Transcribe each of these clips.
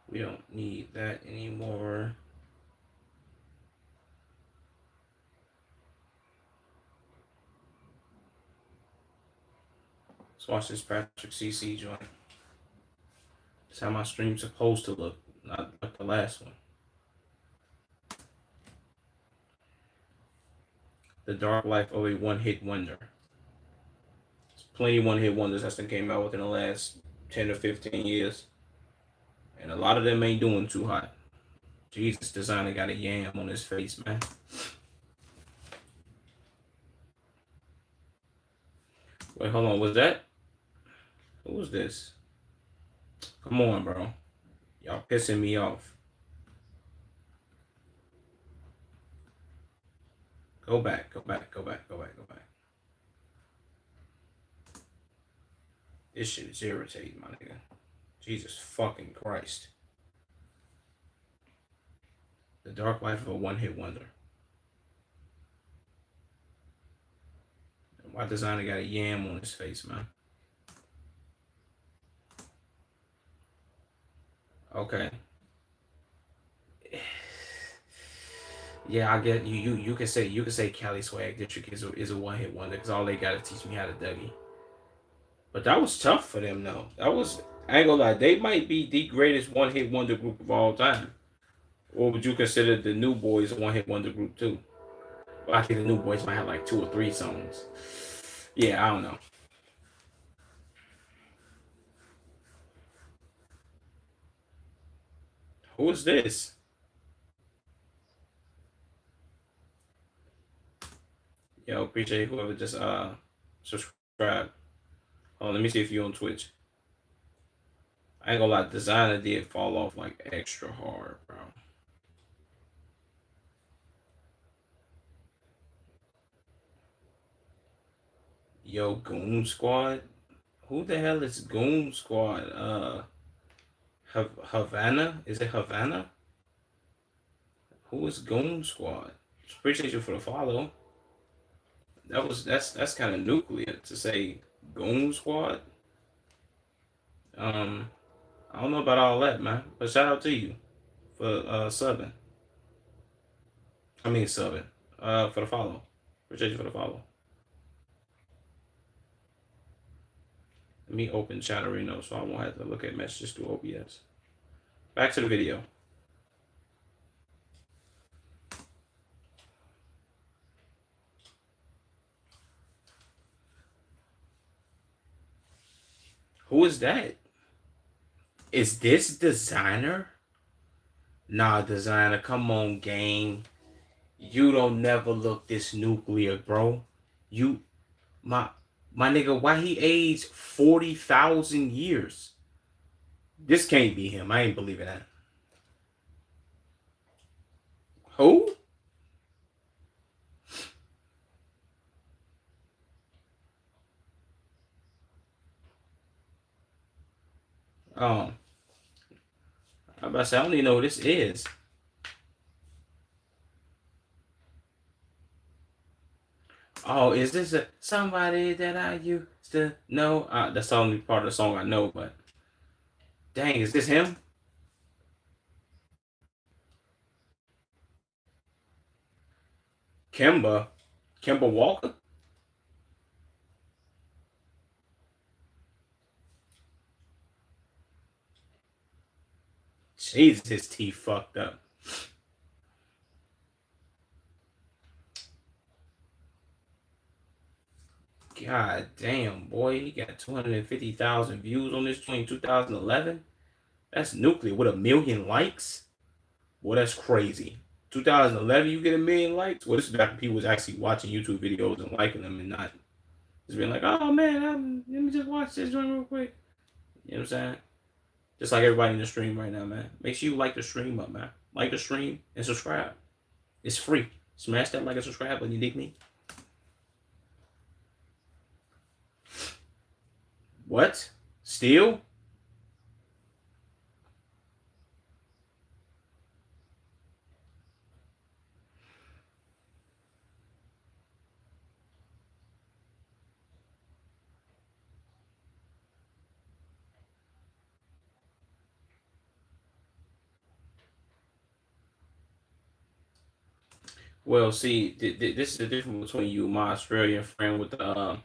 We don't need that anymore. Let's watch this Patrick CC joint. That's how my stream's supposed to look, not like the last one. The Dark Life of a One-Hit Wonder. There's plenty of one-hit wonders that's been came out within the last 10 or 15 years. And a lot of them ain't doing too hot. Jesus, designer got a yam on his face, man. Wait, hold on. Was that? Who was this? Come on, bro. Y'all pissing me off. Go back, go back, go back, go back, go back. This shit is irritating, my nigga. Jesus fucking Christ. The Dark Life of a One-Hit Wonder. Why designer got a yam on his face, man? Okay. Yeah, I get you. You can say Cali Swag District is a one hit wonder because all they got to teach me how to Dougie. But that was tough for them though. That was I ain't gonna lie. They might be the greatest one hit wonder group of all time. Or would you consider the New Boys a one hit wonder group too? Well, I think the New Boys might have like two or three songs. Yeah, I don't know. Who is this? Yo, appreciate whoever just subscribed. Oh, let me see if you on Twitch. I ain't gonna lie, designer did fall off like extra hard, bro. Yo, Goon Squad. Who the hell is Goon Squad? Havana? Is it Havana? Who is Goon Squad? Appreciate you for the follow. That's kind of nuclear to say Goon Squad. Um, I don't know about all that, man. But shout out to you for subbing. I mean subbing. For the follow. Appreciate you for the follow. Let me open Chatterino so I won't have to look at messages through OBS. Back to the video. Who is that? Is this designer? Nah, designer. Come on, game. You don't never look this nuclear, bro. You my my nigga, why he aged 40,000 years? This can't be him. I ain't believing that. Who? Oh, I'm about to say I don't even know who this is. Oh, is this somebody that I used to know? That's the only part of the song I know, but dang, is this him? Kimba? Kimba Walker? Jesus, his teeth fucked up. God damn, boy, he got 250,000 views on this joint in 2011. That's nuclear with 1 million likes. Boy, that's crazy. 2011, you get 1 million likes. Well, this is back when people was actually watching YouTube videos and liking them and not just being like, "Oh man, let me just watch this joint real quick." You know what I'm saying? Just like everybody in the stream right now, man. Make sure you like the stream up, man. Like the stream and subscribe. It's free. Smash that like and subscribe button. You dig me? What? Still? Well, see, this is the difference between you and my Australian friend with the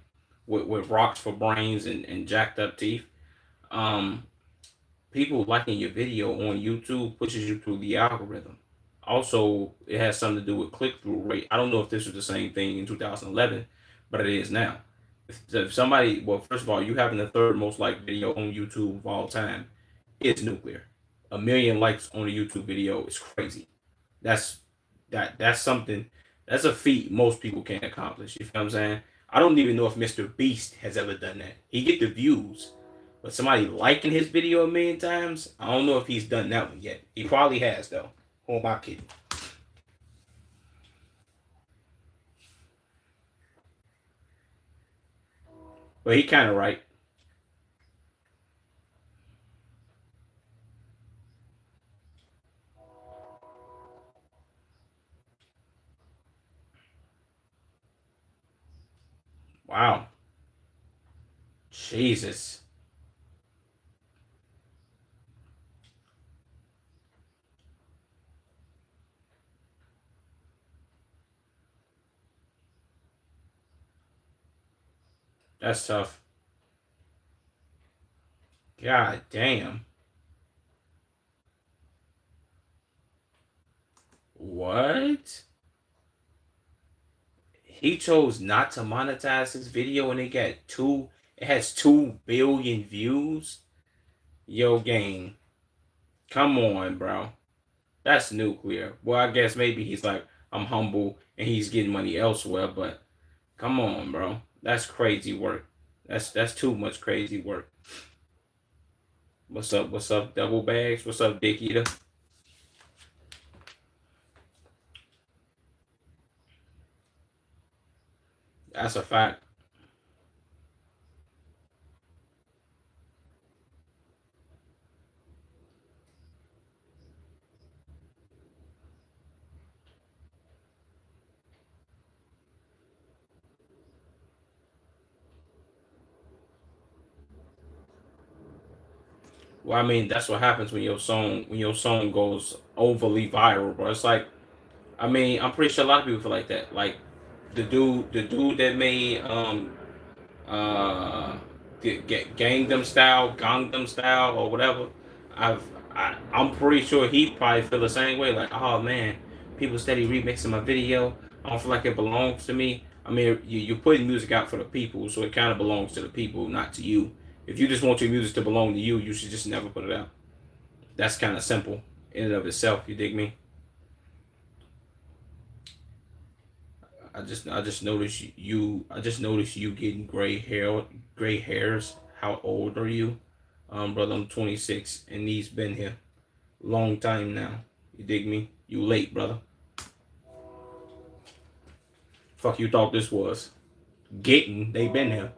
with rocks for brains and jacked up teeth. Um, People liking your video on YouTube pushes you through the algorithm. Also, it has something to do with click through rate. I don't know if this was the same thing in 2011, but it is now. If somebody, well, first of all, you having the third most liked video on YouTube of all time is nuclear. 1 million likes on a YouTube video is crazy. That's that's something, that's a feat most people can't accomplish. You feel what I'm saying? I don't even know if Mr. Beast has ever done that. He get the views, but somebody liking his video 1 million times, I don't know if he's done that one yet. He probably has though. Who am I kidding? But he kind of right. Wow. Jesus. That's tough. God damn. What? He chose not to monetize his video and it has 2 billion views. Yo, game. Come on, bro. That's nuclear. Well, I guess maybe he's like, I'm humble and he's getting money elsewhere, but come on, bro. That's crazy work. That's too much crazy work. What's up? What's up, double bags? What's up, Dick Eater? That's a fact. Well, I mean, that's what happens when your song goes overly viral, bro. It's like, I mean, I'm pretty sure a lot of people feel like that. Like the dude that made uh get Gangnam Style or whatever. I've I'm pretty sure he probably feel the same way. Like, oh man, people steady remixing my video. I don't feel like it belongs to me. I mean, you're putting music out for the people, so it kind of belongs to the people, not to you. If you just want your music to belong to you, you should just never put it out. That's kind of simple in and of itself. You dig me? I just noticed you getting gray hairs. How old are you? Brother, I'm 26 and he's been here long time now. You dig me? You late, brother. Fuck you thought this was. Getting, they been here.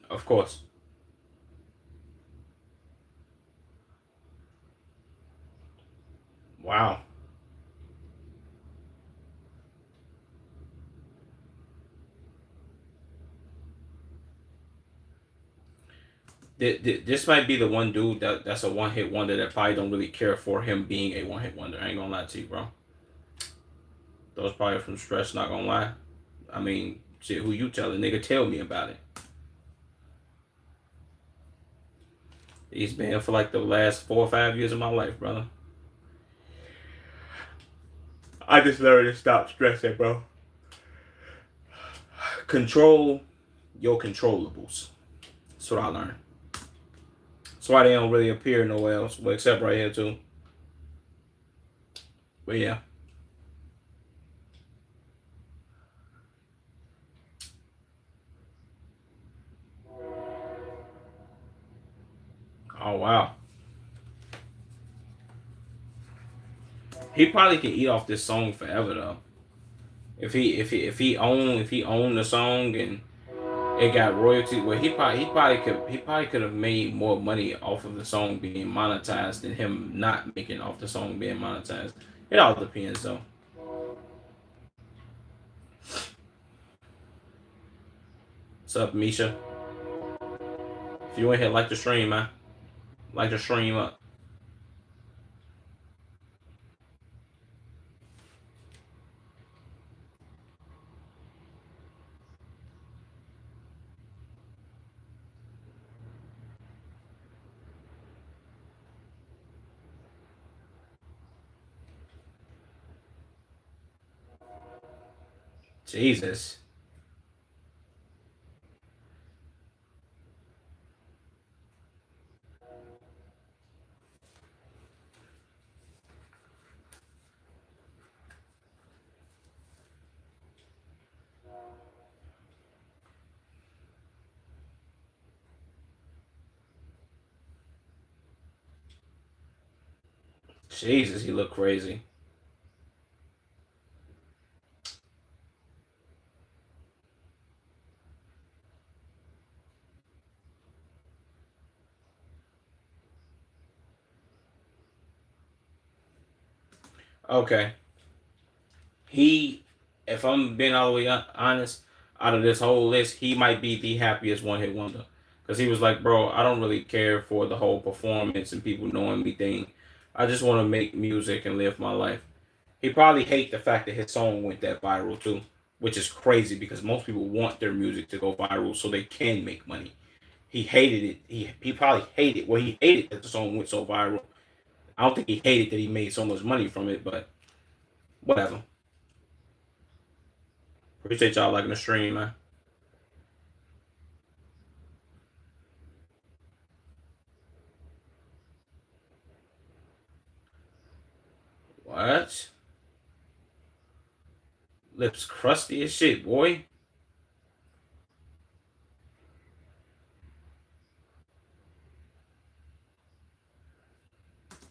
Of course. Wow. This might be the one dude that's a one hit wonder that probably don't really care for him being a one hit wonder. I ain't gonna lie to you, bro. Those probably from stress, not gonna lie. I mean, shit, who you telling? Nigga, tell me about it. He's been here for like the last 4 or 5 years of my life, brother. I just learned to stop stressing, bro. Control your controllables. That's what I learned. That's why they don't really appear nowhere else, but except right here too. But yeah. Oh wow. He probably can eat off this song forever though. If he own the song and It got royalty. Well, he probably could have made more money off of the song being monetized than him not making off the song being monetized. It all depends though. What's up, Misha? If you in here, like the stream, man. Like the stream up. Jesus. Jesus, he looked crazy. Okay. He, if I'm being all the way honest, out of this whole list, he might be the happiest one hit wonder. Because he was like, bro, I don't really care for the whole performance and people knowing me thing. I just want to make music and live my life. He probably hate the fact that his song went that viral too, which is crazy because most people want their music to go viral so they can make money. He hated it. He probably hated. Well, he hated that the song went so viral. I don't think he hated that he made so much money from it, but whatever. Appreciate y'all liking the stream, man. What? Lips crusty as shit, boy.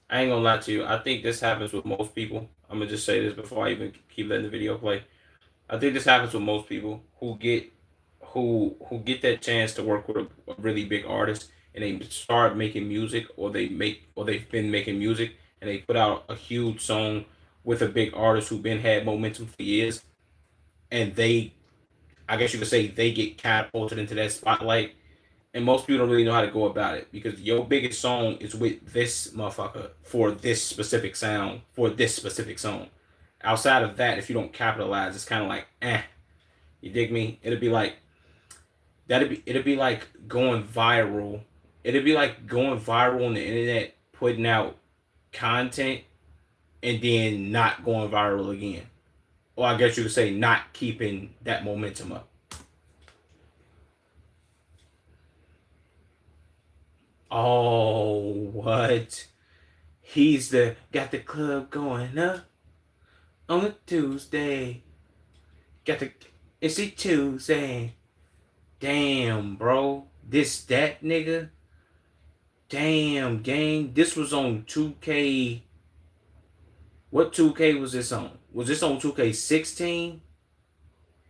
I ain't gonna lie to you. I think this happens with most people. I'm gonna just say this before I even keep letting the video play. I think this happens with most people who get that chance to work with a really big artist and they start making music or they've been making music and they put out a huge song with a big artist who been had momentum for years and they I guess you could say they get catapulted into that spotlight and most people don't really know how to go about it because your biggest song is with this motherfucker for this specific sound for this specific song. Outside of that, if you don't capitalize, it's kind of like You dig me? It'd be like going viral. It'd be like going viral on the internet, putting out content and then not going viral again. Or I guess you could say not keeping that momentum up. Oh, what? He's the got the club going up on a Tuesday. Got the It's a Tuesday. Damn, bro. This that nigga. Damn, gang. This was on 2K. What 2K was this on? Was this on 2K16?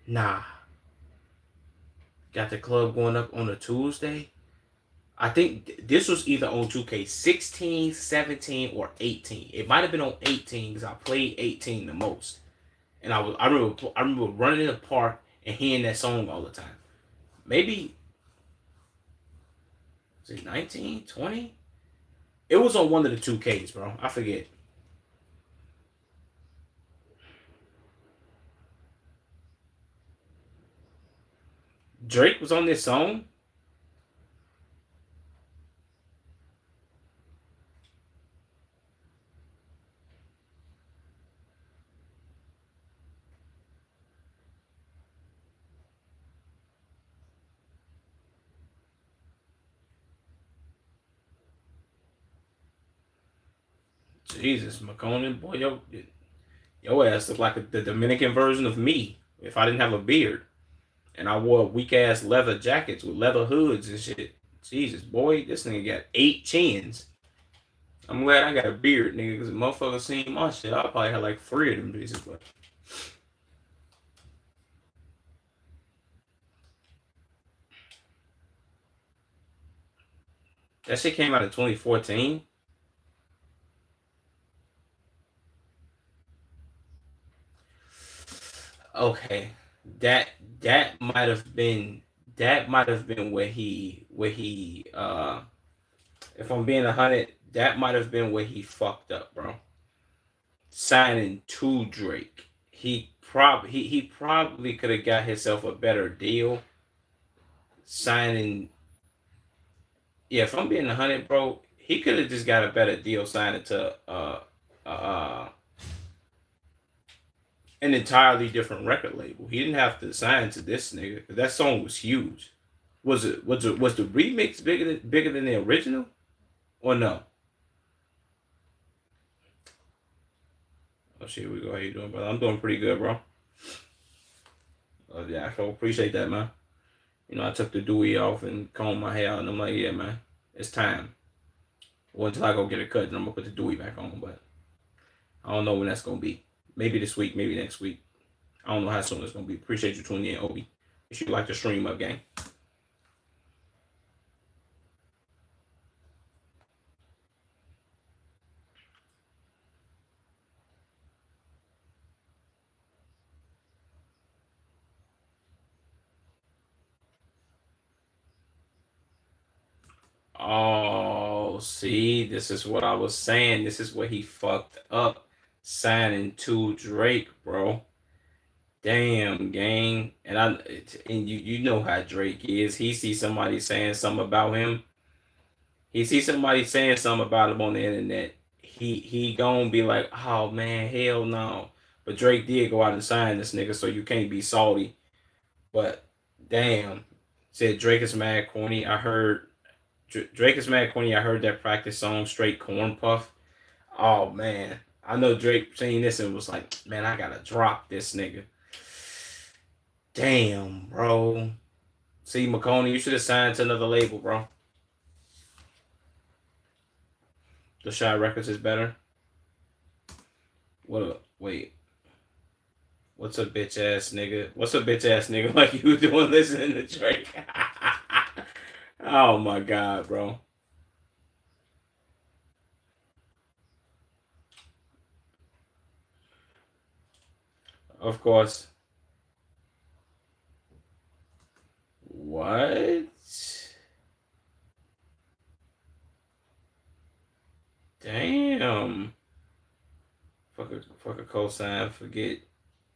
Nah. Got the club going up on a Tuesday? I think this was either on 2K16, 17, or 18. It might have been on 18 because I played 18 the most. And I remember running in the park and hearing that song all the time. Maybe was it 19, 20? It was on one of the 2Ks, bro. I forget. Drake was on this song. Jesus, McConan, boy, your ass looked like the Dominican version of me if I didn't have a beard and I wore weak ass leather jackets with leather hoods and shit. Jesus, boy, this nigga got 8 chins. I'm glad I got a beard, nigga, because motherfuckers seen my shit. I probably had like 3 of them pieces. But That shit came out in 2014. Okay, that that might have been that might have been where he. If I'm being 100, that might have been where he fucked up, bro. Signing to Drake, he probably could have got himself a better deal signing. Yeah, if I'm being 100, bro, he could have just got a better deal signing to uh an entirely different record label. He didn't have to sign to this nigga because that song was huge. Was the remix bigger than the original or no? Oh shit, we go. How you doing, brother? I'm doing pretty good, bro. Yeah, I so appreciate that, man. You know, I took the dewy off and combed my hair out, and I'm like, yeah, man, it's time. Well, until I go get a cut, then I'm gonna put the dewy back on. But I don't know when that's gonna be. Maybe this week, maybe next week. I don't know how soon it's gonna be. Appreciate you tuning in, Obi. If you like the stream up, gang. Oh, see, this is what I was saying. This is what he fucked up signing to Drake, bro. Damn, gang. And you know how Drake is. He sees somebody saying something about him. He sees somebody saying something about him on the internet. He gonna be like, oh man, hell no. But Drake did go out and sign this nigga, so you can't be salty. But damn, said Drake is mad corny. I heard Drake is mad corny. I heard that practice song straight corn puff. Oh man, I know Drake seen this and was like, man, I gotta drop this nigga. Damn, bro. See, McConey, you should have signed to another label, bro. The Shot Records is better. What? Wait. What's a bitch ass nigga? What's a bitch ass nigga like you doing listening to Drake? Oh my god, bro. Of course. What? Damn. Fuck a cosign. Forget.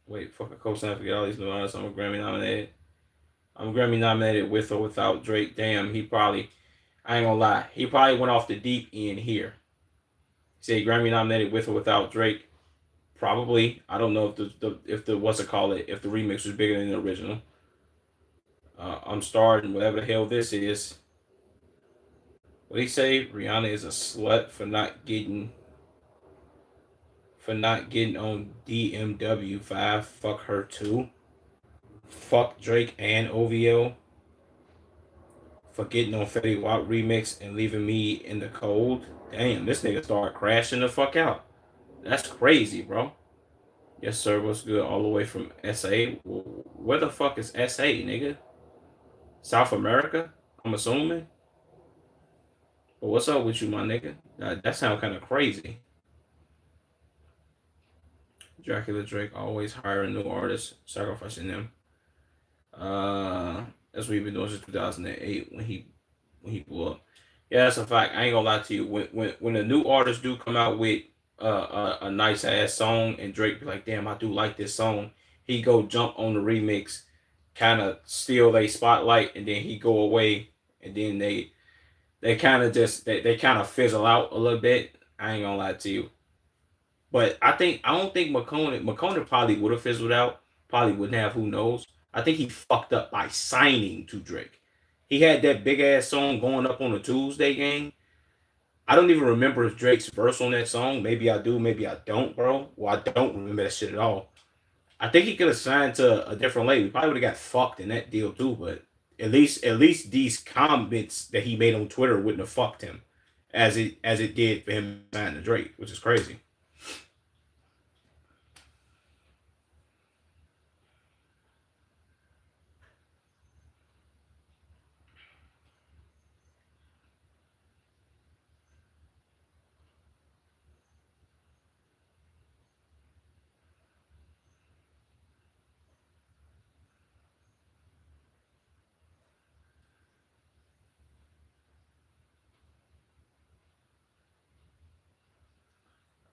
Wait. Fuck a cosign. Forget all these new artists. I'm a Grammy nominated. I'm Grammy nominated with or without Drake. Damn. He probably. I ain't gonna lie. He probably went off the deep end here. Say Grammy nominated with or without Drake. Probably. I don't know if the what's it call it if the remix was bigger than the original. I'm starting whatever the hell this is. What do he say? Rihanna is a slut for not getting on DMW5. Fuck her too. Fuck Drake and OVO for getting on Fetty Wap remix and leaving me in the cold. Damn, this nigga started crashing the fuck out. That's crazy, bro. Yes, sir. What's good? All the way from SA. Where the fuck is SA, nigga? South America? I'm assuming. But what's up with you, my nigga? That sounds kind of crazy. Dracula Drake always hiring new artists, sacrificing them. Uh, that's what he's been doing since 2008 when he blew up. Yeah, that's a fact. I ain't gonna lie to you. When the new artists do come out with a nice ass song and Drake be like, damn, I do like this song. He go jump on the remix, kind of steal a spotlight, and then he go away, and then they kind of just they kind of fizzle out a little bit. I ain't gonna lie to you. But I don't think McCona probably would have fizzled out. Probably wouldn't have. Who knows? I think he fucked up by signing to Drake. He had that big ass song going up on a Tuesday game. I don't even remember Drake's verse on that song. Maybe I do, maybe I don't, bro. Well, I don't remember that shit at all. I think he could have signed to a different label. He probably would have got fucked in that deal too. But at least these comments that he made on Twitter wouldn't have fucked him as it did for him signing to Drake, which is crazy.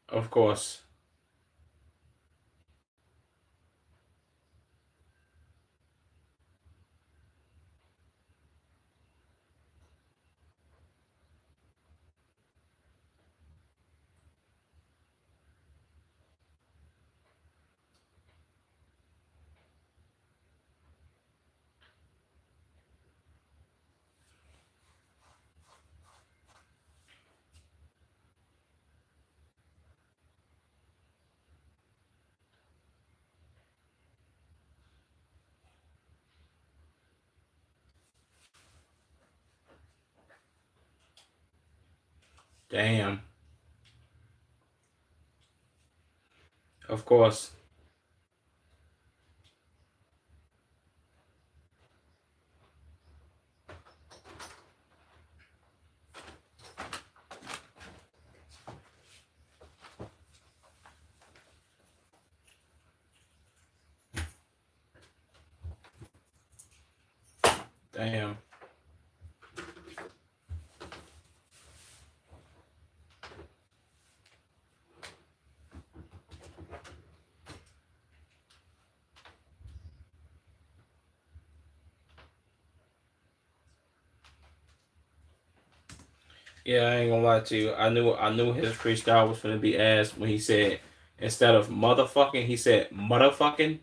Of course. Damn. Of course. Damn. Yeah, I ain't gonna lie to you. I knew his freestyle was gonna be ass when he said instead of motherfucking, he said motherfucking.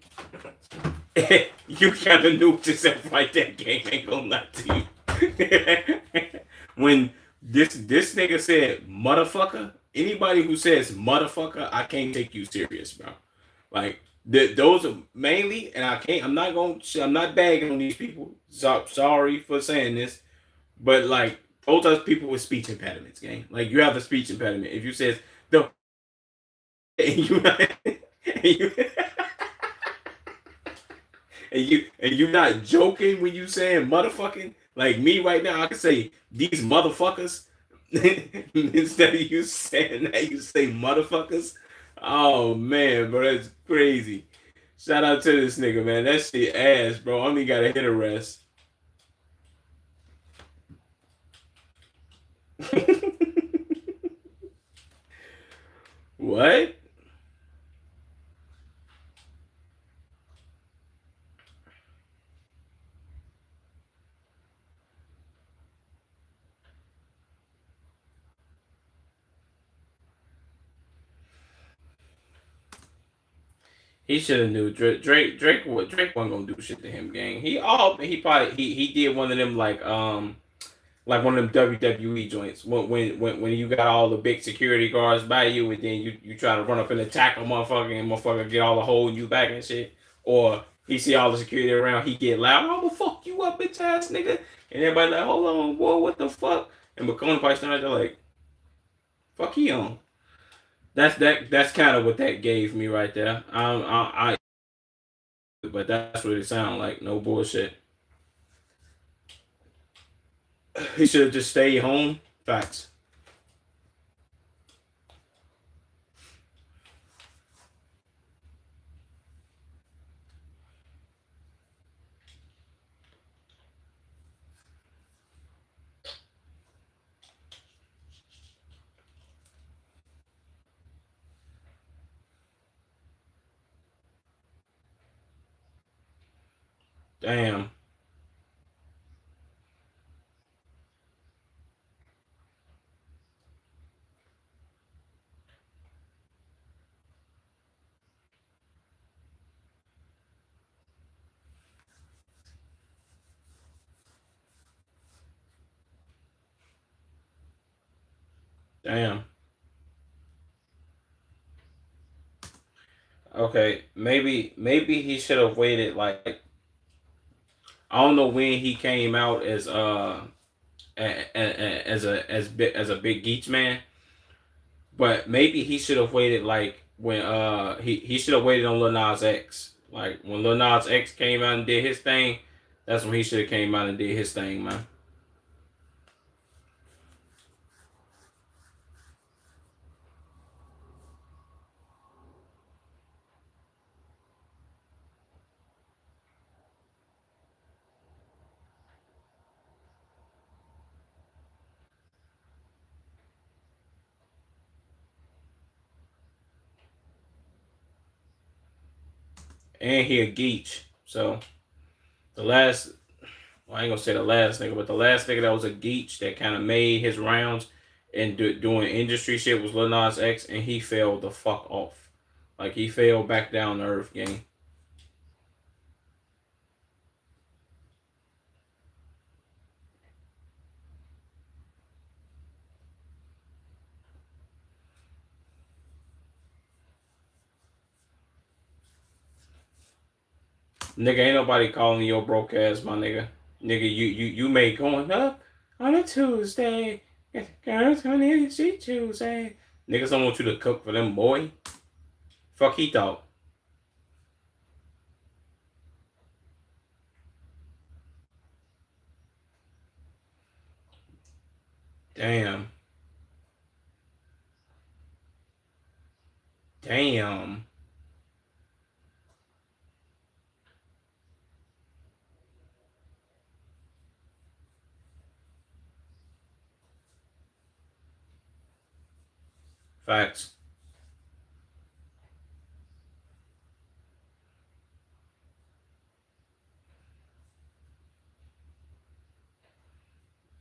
You kind of knew yourself right that game. Ain't gonna lie to you. When this nigga said motherfucker, anybody who says motherfucker, I can't take you serious, bro. Like those are mainly, and I can't. I'm not gonna. I'm not bagging on these people. Sorry for saying this, but like those are people with speech impediments, gang. Like you have a speech impediment. If you says the and you and you and you not joking when you saying motherfucking like me right now, I can say these motherfuckers instead of you saying that you say motherfuckers. Oh man, bro, that's crazy. Shout out to this nigga, man. That shit ass, bro. I only got to hit a rest. What? He should have knew Drake wasn't gonna do shit to him, gang. He probably he did one of them like one of them WWE joints when you got all the big security guards by you and then you try to run up and attack a motherfucker and motherfucker get all the holding you back and shit. Or he see all the security around, he get loud, I'm gonna fuck you up, bitch ass nigga. And everybody like, hold on, boy, what the fuck? And McCone probably started to like, fuck he on. That's kind of what that gave me right there. But that's what it sounded like. No bullshit. He should have just stayed home. Facts. Damn. Damn. Okay, maybe he should have waited like I don't know when he came out as as a big Geach man, but maybe he should have waited like when he should have waited on Lil Nas X. Like when Lil Nas X came out and did his thing, that's when he should have came out and did his thing, man. and he a geech. So the last, well, I ain't gonna say the last nigga, but the last nigga that was a geech that kind of made his rounds and doing industry shit was Lil Nas X, and he fell the fuck off. Like he fell back down to earth, gang. Nigga, ain't nobody calling your broke ass, my nigga. Nigga, you may going up on a Tuesday. Girls on in she Tuesday. Niggas don't want you to cook for them, boy. Fuck he thought. Damn. Damn. Facts.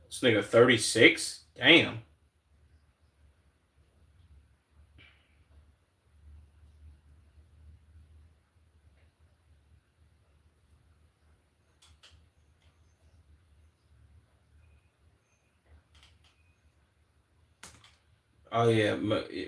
This nigga 36? Damn. Oh yeah,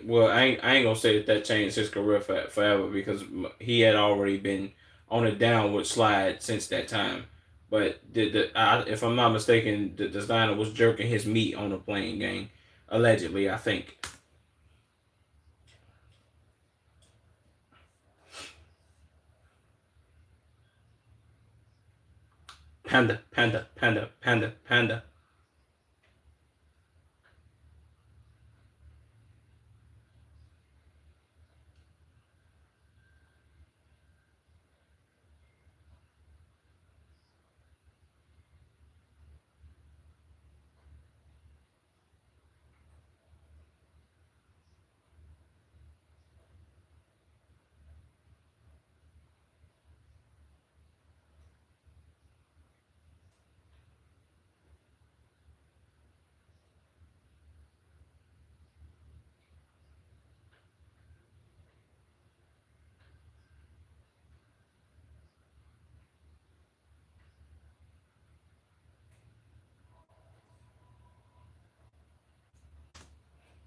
well I ain't gonna say that changed his career forever because he had already been on a downward slide since that time. But if I'm not mistaken, the designer was jerking his meat on the plane, gang. Allegedly, I think. Panda, panda, panda, panda, panda.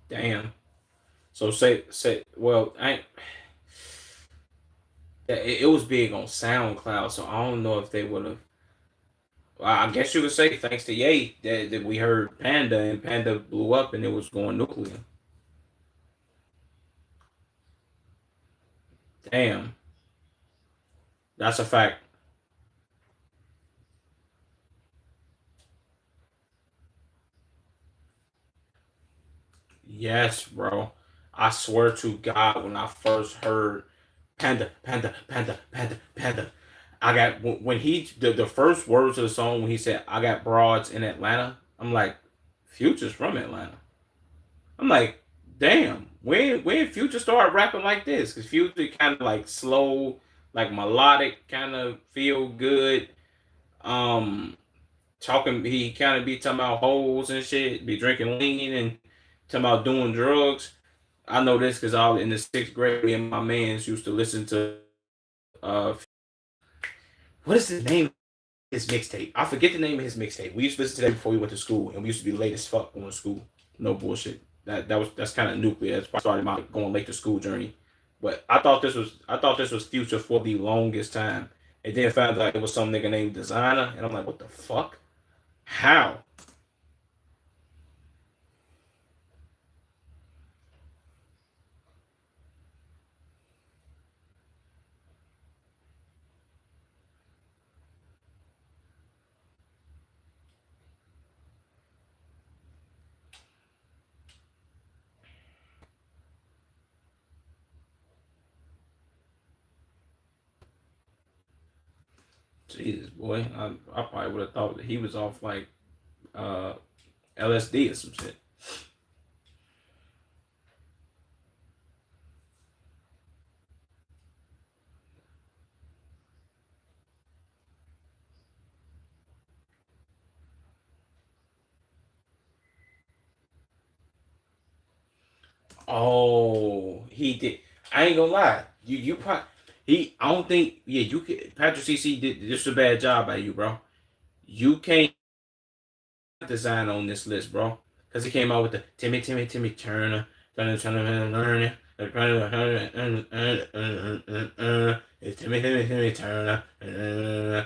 Damn. So say well, it was big on SoundCloud, so I don't know if they would have. Well, I guess you could say thanks to Ye that we heard Panda and Panda blew up and it was going nuclear. Damn, that's a fact. Yes, bro. I swear to God, when I first heard Panda, Panda, Panda, Panda, Panda, I got when he the first words of the song when he said I got broads in Atlanta. I'm like, Future's from Atlanta. I'm like, damn, when Future started rapping like this? Because Future kind of like slow, like melodic, kind of feel good. Um, talking, he kind of be talking about hoes and shit, be drinking lean and talking about doing drugs. I know this because I was in the sixth grade. Me and my mans used to listen to what is the name of his mixtape? I forget the name of his mixtape. We used to listen to that before we went to school, and we used to be late as fuck going to school. No bullshit. That's kind of nuclear. That's why I started my going late to school journey. But I thought this was Future for the longest time, and then found out it was some nigga named Designer, and I'm like, what the fuck? How? Jesus, boy, I probably would have thought that he was off like uh, LSD or some shit. Oh, he did. I ain't gonna lie. You probably he. I don't think. Yeah, you could. Patrick CC did just a bad job by you, bro. You can't design on this list, bro, because he came out with the Timmy Turner, Turner. It's Timmy Turner. I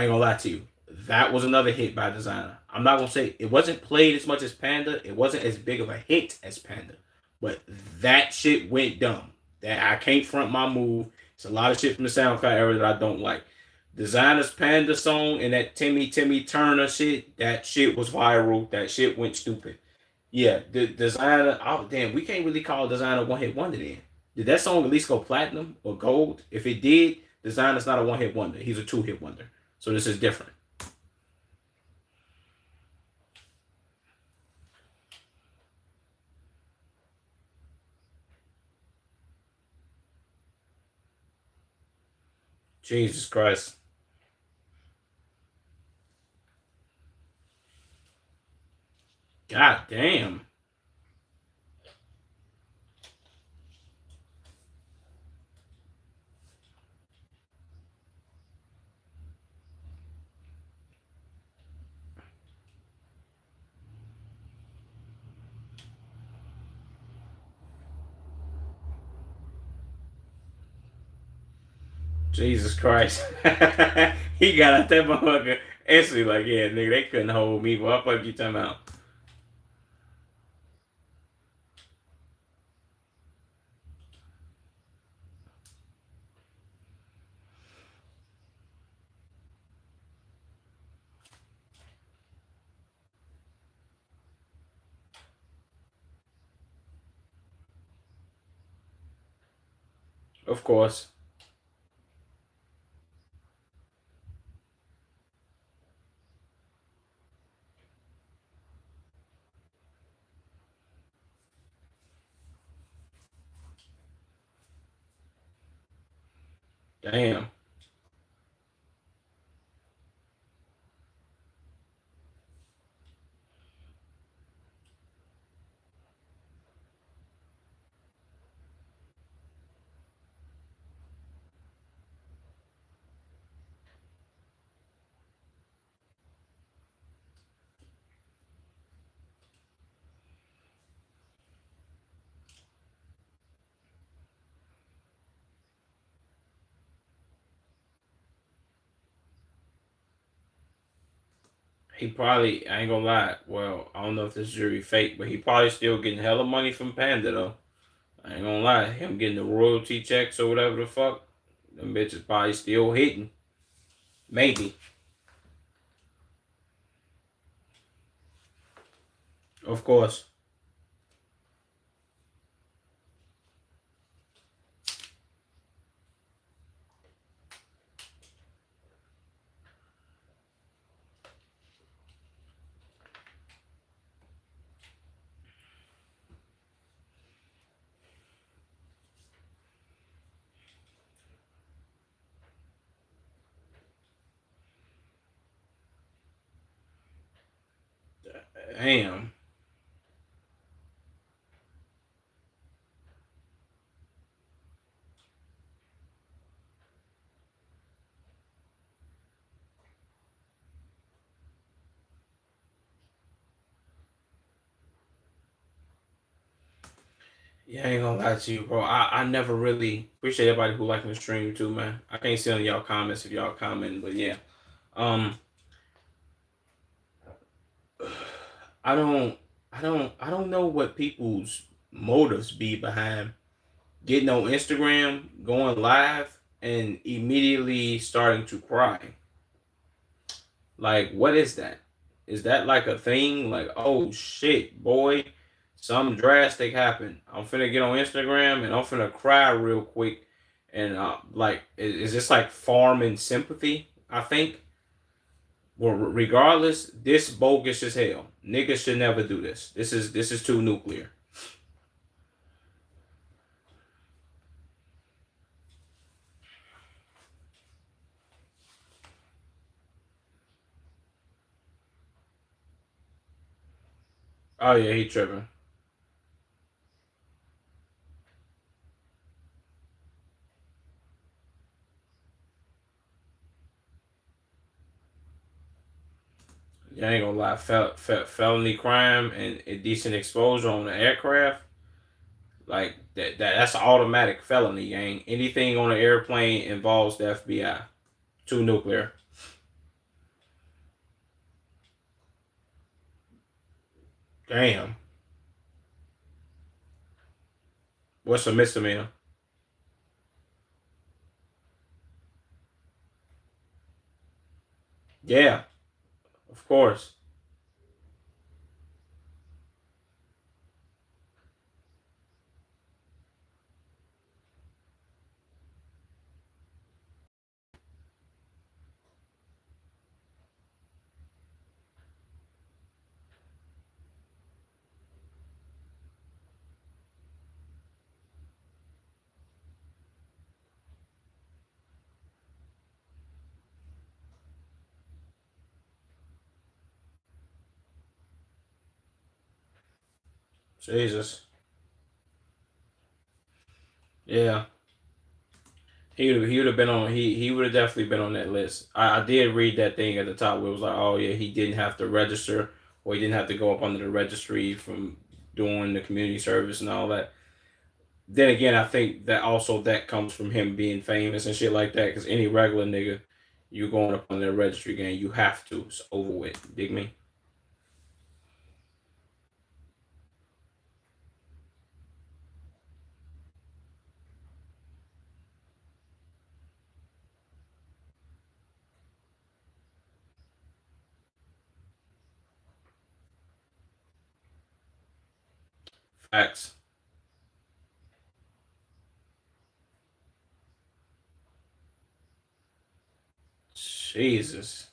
ain't gonna lie to you. That was another hit by Designer. I'm not gonna say it wasn't played as much as Panda. It wasn't as big of a hit as Panda, but that shit went dumb. That I can't front my move. It's a lot of shit from the SoundCloud era that I don't like. Designer's Panda song and that Timmy Turner shit, that shit was viral. That shit went stupid. Yeah, the Designer, oh damn, we can't really call Designer one hit wonder then. Did that song at least go platinum or gold? If it did, Designer's not a one hit wonder. He's a two hit wonder. So this is different. Jesus Christ. God damn. Jesus Christ. He got out that motherfucker instantly like, yeah, nigga, they couldn't hold me. What the fuck you talking about? Of course. Damn. He probably, I ain't gonna lie. Well, I don't know if this jury fake, but he probably still getting hella money from Panda though. I ain't gonna lie. Him getting the royalty checks or whatever the fuck, them bitches probably still hitting. Maybe. Of course. Damn. Yeah, I ain't gonna lie to you, bro. I never really appreciate everybody who liking the stream too, man. I can't see on y'all comments if y'all comment, but yeah. Um, I don't, I don't know what people's motives be behind getting on Instagram, going live, and immediately starting to cry. Like, what is that? Is that like a thing? Like, oh shit, boy, something drastic happened. I'm finna get on Instagram and I'm finna cry real quick. And like, is this like farming sympathy? I think. Well, regardless, this bogus as hell. Niggas should never do this. This is too nuclear. Oh yeah, he tripping. I ain't gonna lie, felony crime and indecent exposure on the aircraft, like that's an automatic felony, gang. Anything on an airplane involves the FBI. Too nuclear. Damn. What's a misdemeanor? Yeah, of course. Jesus. Yeah. He would have been on he would have definitely been on that list. I did read that thing at the top where it was like, oh yeah, he didn't have to register or he didn't have to go up under the registry from doing the community service and all that. Then again, I think that also that comes from him being famous and shit like that. Because any regular nigga, you going up on the registry game, you have to. It's over with. Dig me? Facts. Jesus.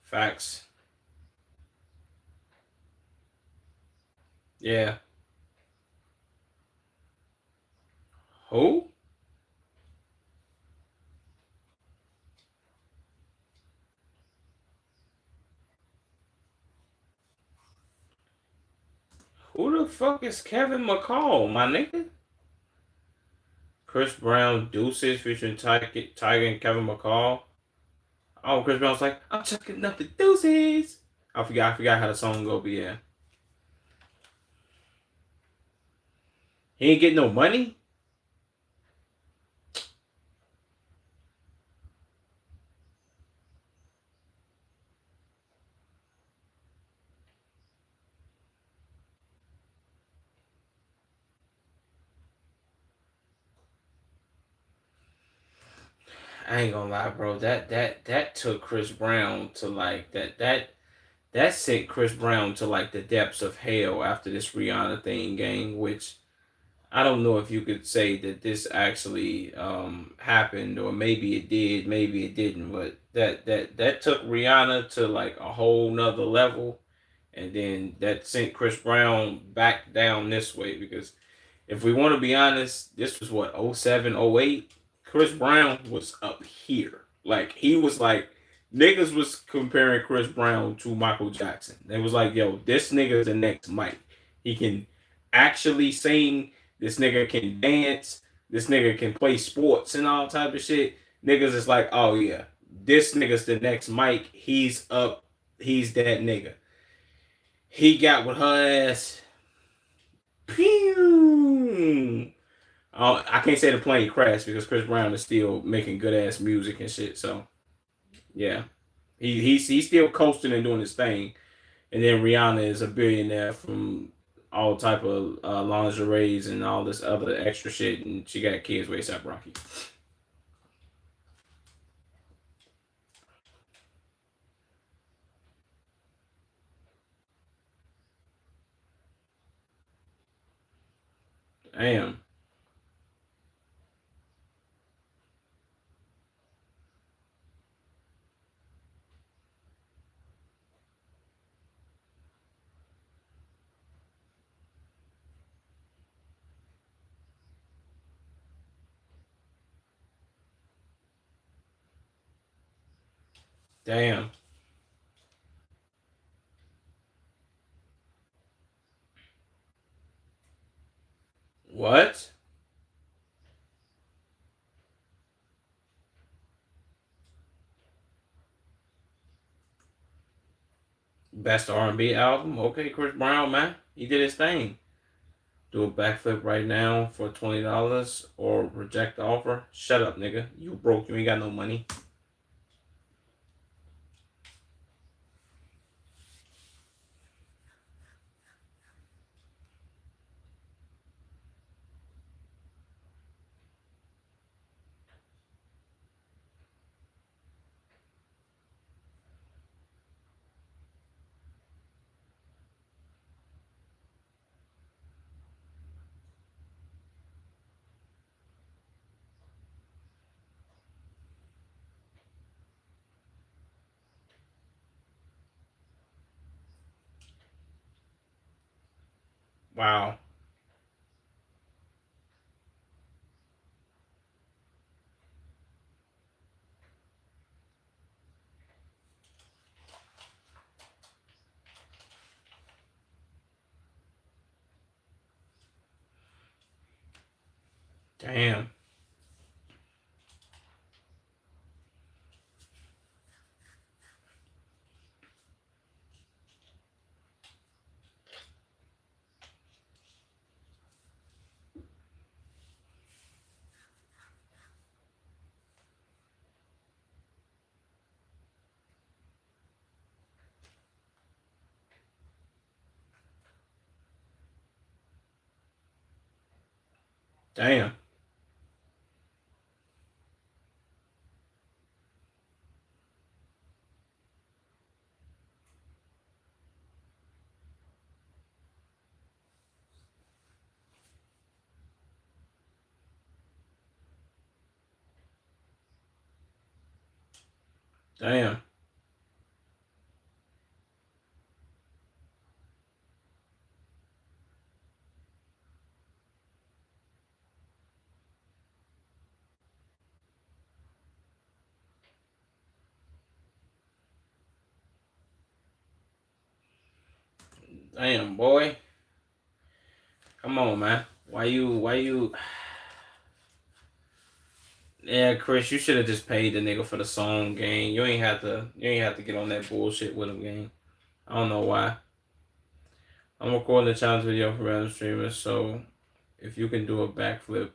Facts. Yeah. Who? Who the fuck is Kevin McCall, my nigga? Chris Brown, Deuces featuring Tiger and Kevin McCall. Oh, Chris Brown's like, I'm chucking up the deuces. I forgot how the song go, but yeah. He ain't getting no money? I ain't gonna lie, bro. That took Chris Brown to like that sent Chris Brown to like the depths of hell after this Rihanna thing, gang. Which I don't know if you could say that this actually happened, or maybe it did, maybe it didn't. But that took Rihanna to like a whole nother level, and then that sent Chris Brown back down this way because if we want to be honest, this was what, '07, '08. Chris Brown was up here. Like he was like niggas was comparing Chris Brown to Michael Jackson. They was like, yo, this nigga's the next Mike. He can actually sing. This nigga can dance. This nigga can play sports and all type of shit. Niggas is like, oh yeah, this nigga's the next Mike. He's up. He's that nigga. He got with her ass. Pew! I can't say the plane crashed because Chris Brown is still making good ass music and shit. So yeah, he's still coasting and doing his thing. And then Rihanna is a billionaire from all type of lingeries and all this other extra shit, and she got kids with ASAP Rocky. Damn, damn. What? Best R&B album? Okay, Chris Brown, man. He did his thing. Do a backflip right now for $20 or reject the offer. Shut up, nigga. You broke. You ain't got no money. Wow. Damn. Damn. Damn. Damn, boy. Come on, man. Why you Yeah, Chris, you should have just paid the nigga for the song, gang. You ain't have to get on that bullshit with him, gang. I don't know why. I'm recording the challenge video for random streamers, so if you can do a backflip,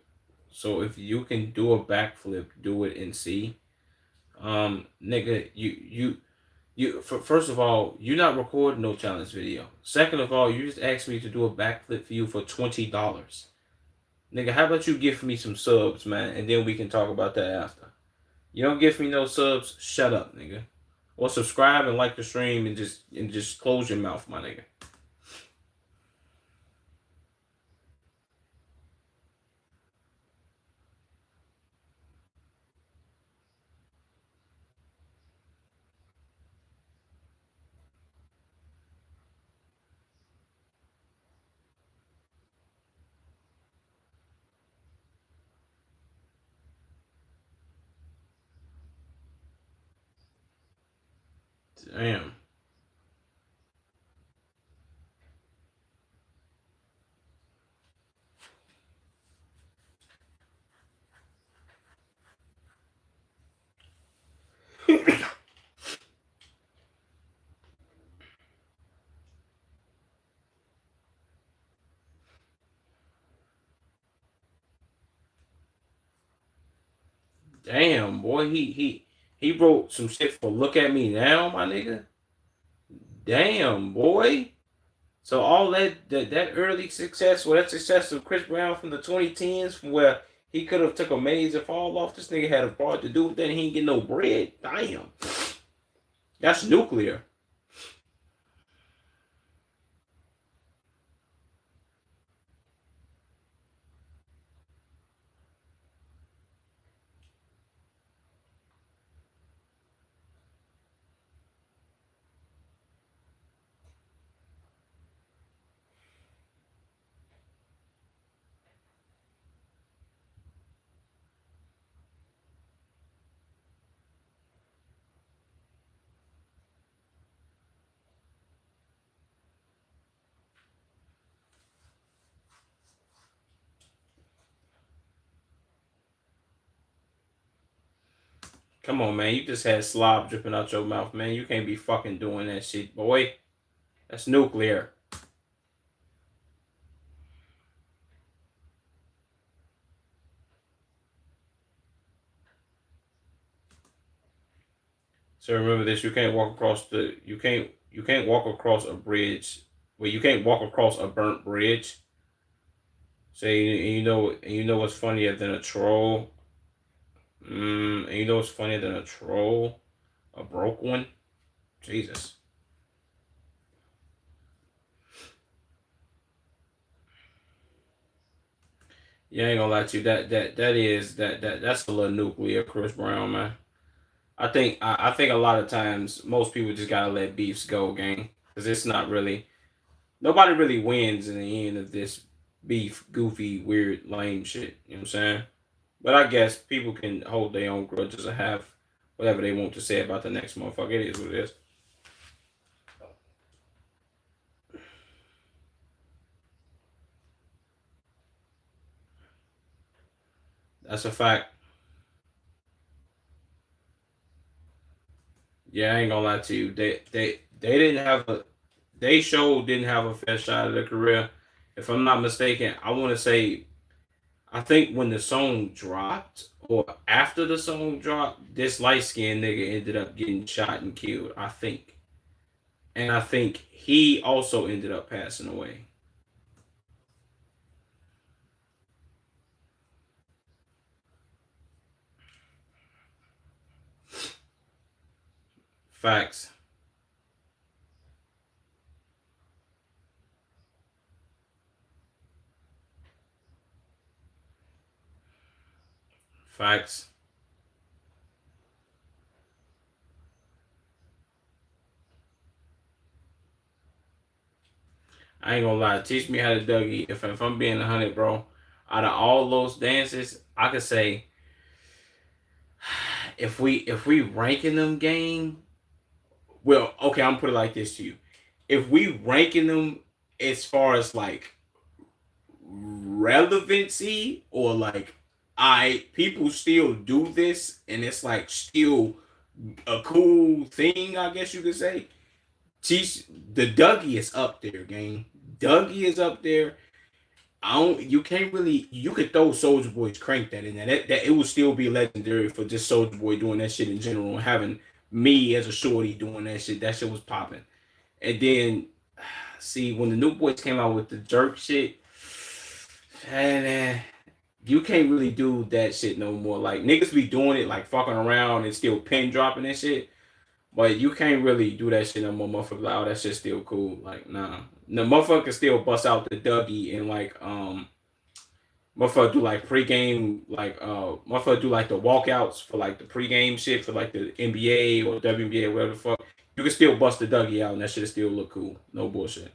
do it and see. Nigga, first of all, you not recording no challenge video. Second of all, you just asked me to do a backflip for you for $20. Nigga, how about you give me some subs, man, and then we can talk about that after. You don't give me no subs, shut up, nigga. Or subscribe and like the stream and just close your mouth, my nigga. Damn. Damn, boy, he wrote some shit for "Look at Me Now," my nigga. Damn, boy. So all that early success, or that success of Chris Brown from the 2010s, from where he could have took a major fall off, this nigga had a part to do with that, and he ain't get no bread. Damn, that's nuclear. Come on, man. You just had slob dripping out your mouth, man. You can't be fucking doing that shit, boy. That's nuclear. So remember this: you can't walk across the you can't walk across a bridge. Well, you can't walk across a burnt bridge. So you know what's funnier than a troll? And you know what's funnier than a troll? A broke one. Jesus. Yeah, I ain't gonna lie to you. That's a little nuclear, Chris Brown, man. I think a lot of times most people just gotta let beefs go, gang, because it's not really nobody really wins in the end of this beef, goofy, weird, lame shit. You know what I'm saying? But I guess people can hold their own grudges or have whatever they want to say about the next motherfucker. It is what it is. That's a fact. Yeah, I ain't gonna lie to you. They didn't have a they show didn't have a fair shot at their career. If I'm not mistaken, I want to say I think when the song dropped or after the song dropped, this light skinned nigga ended up getting shot and killed. I think, and I think he also ended up passing away. Facts, facts. I ain't gonna lie. Teach me how to Dougie. If I'm being 100, bro, out of all those dances, I could say if we ranking them game, well, okay, I'm gonna put it like this to you. If we ranking them as far as like relevancy or like I people still do this and it's like still a cool thing, I guess you could say. She's the Dougie is up there, gang. Dougie is up there. I don't. You can't really. You could throw Soldier Boy's crank that in there. That it would still be legendary for just Soldier Boy doing that shit in general and having me as a shorty doing that shit. That shit was popping. And then see when the New Boys came out with the jerk shit, and you can't really do that shit no more. Like niggas be doing it like fucking around and still pin dropping and shit. But you can't really do that shit no more, motherfucker. Like, oh, that shit's still cool. Like, nah. The motherfucker can still bust out the Dougie and like motherfucker do like pregame like motherfucker do like the walkouts for like the pregame shit for like the NBA or WNBA or whatever the fuck. You can still bust the Dougie out and that shit still look cool. No bullshit.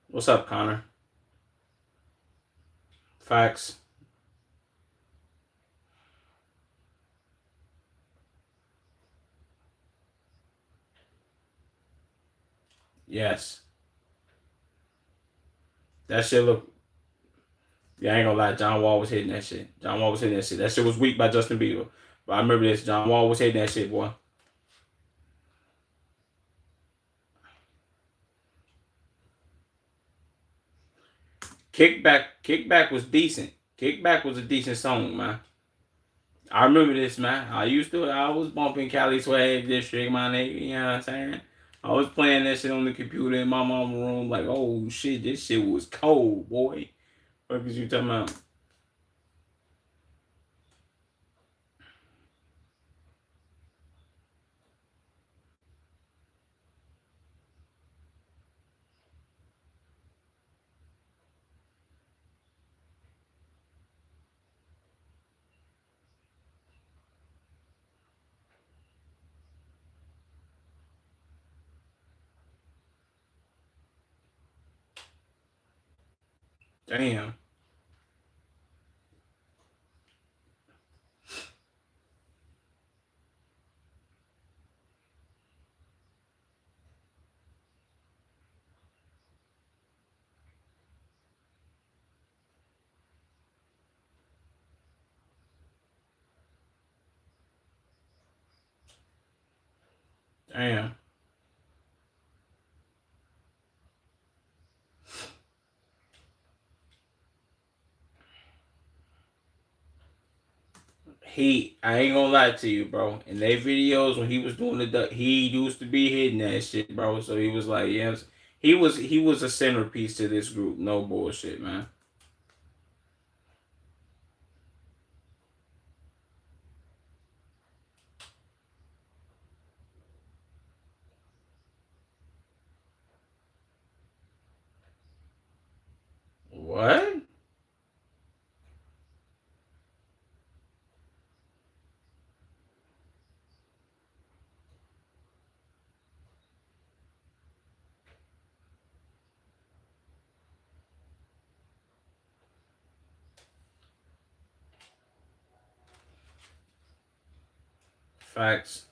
What's up, Connor? Facts. Yes. That shit look. Yeah, I ain't gonna lie. John Wall was hitting that shit. John Wall was hitting that shit. That shit was weak by Justin Bieber. But I remember this. John Wall was hitting that shit, boy. Kickback was decent. Kickback was a decent song, man. I remember this, man. I was bumping Cali Swag District, my nigga. You know what I'm saying? I was playing that shit on the computer in my mama room, like, oh shit, this shit was cold, boy. What was you talking about? Damn. Damn. I ain't gonna lie to you, bro. In their videos when he was doing the duck, he used to be hitting that shit, bro. So he was like, yes, he was a centerpiece to this group. No bullshit, man. What? Facts.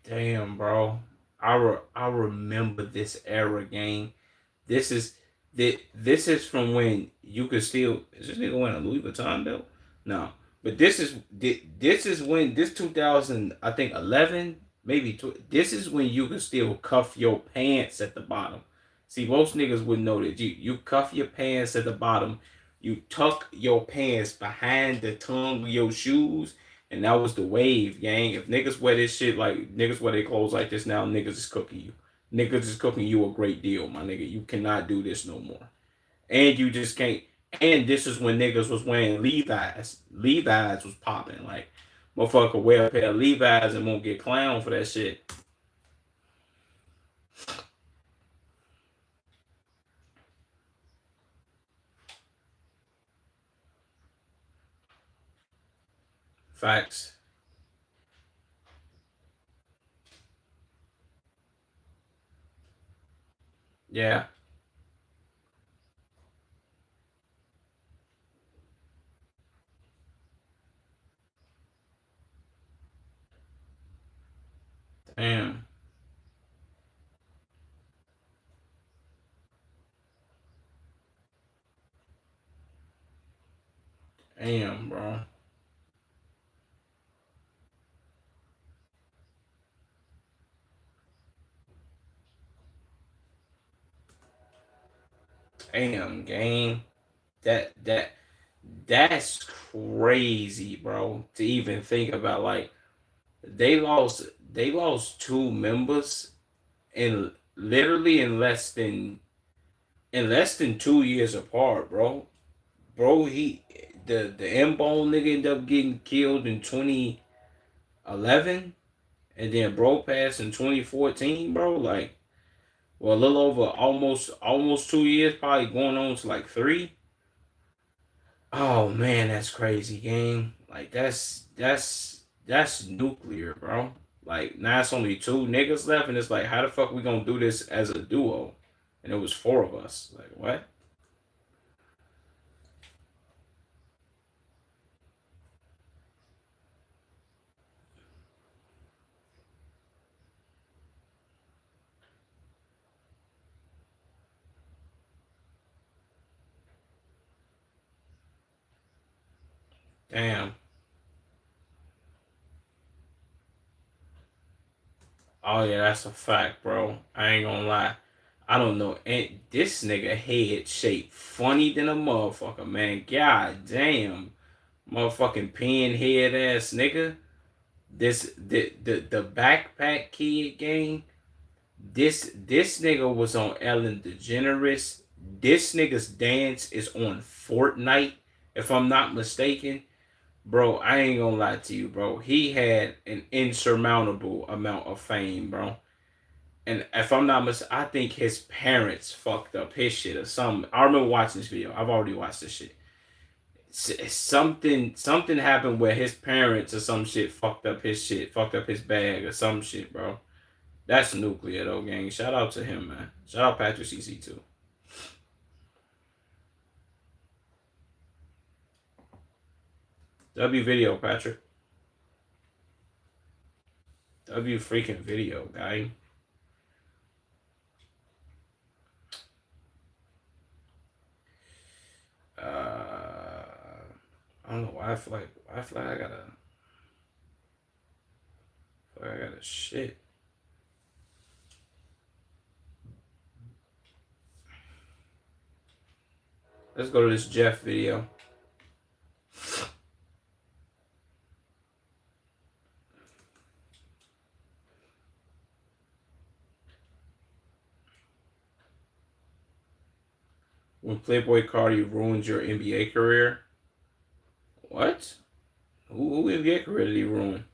Damn, bro. I remember this era game. This is this is from when you could still. Is this nigga wearing a Louis Vuitton belt? No, but this is when this 2000 I think 11 maybe this is when you could still cuff your pants at the bottom. See, most niggas would know that you cuff your pants at the bottom. You tuck your pants behind the tongue of your shoes, and that was the wave, gang. If niggas wear this shit like niggas wear their clothes like this now, niggas is cooking you. Niggas is cooking you a great deal, my nigga. You cannot do this no more. And you just can't. And this is when niggas was wearing Levi's. Levi's was popping. Like, motherfucker wear a pair of Levi's and won't get clown for that shit. Facts. Yeah. Damn. Damn, bro. Damn, gang. That that's crazy, bro. To even think about, like, they lost two members in literally in less than 2 years apart, bro. Bro, the M Bone nigga ended up getting killed in 2011, and then bro passed in 2014, bro. Like, well, a little over almost 2 years, probably going on to like three. Oh man, that's crazy, gang. Like, that's nuclear, bro. Like, now it's only two niggas left, and it's like, how the fuck we gonna do this as a duo? And it was four of us. Like, what? Damn. Oh yeah, that's a fact, bro. I ain't gonna lie. I don't know. And this nigga head shaped funny than a motherfucker, man. God damn. Motherfucking pinhead ass nigga. The backpack kid game. This nigga was on Ellen DeGeneres. This nigga's dance is on Fortnite, if I'm not mistaken. Bro, I ain't gonna lie to you, bro. He had an insurmountable amount of fame, bro. And if I'm not mistaken, I think his parents fucked up his shit or something. I remember watching this video. I've already watched this shit. Something happened where his parents or some shit fucked up his shit, fucked up his bag or some shit, bro. That's nuclear though, gang. Shout out to him, man. Shout out Patrick CC too. W video, Patrick. W freaking video, guy. I don't know why I feel like I gotta shit. Let's go to this Jeff video. When Playboy Cardi ruins your NBA career. What? Who NBA career did he ruin?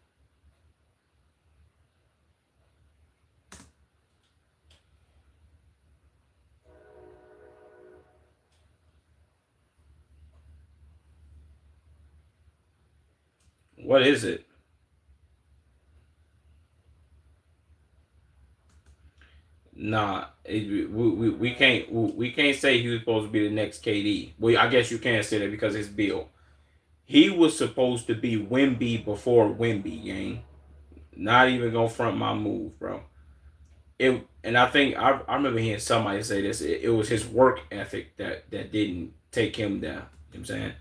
What is it? Nah, we can't say he was supposed to be the next KD. Well, I guess you can't say that because it's Bill. He was supposed to be Wemby before Wemby, gang. Not even gonna front my move, bro. And I think I remember hearing somebody say this. It was his work ethic that didn't take him down. You know what I'm saying?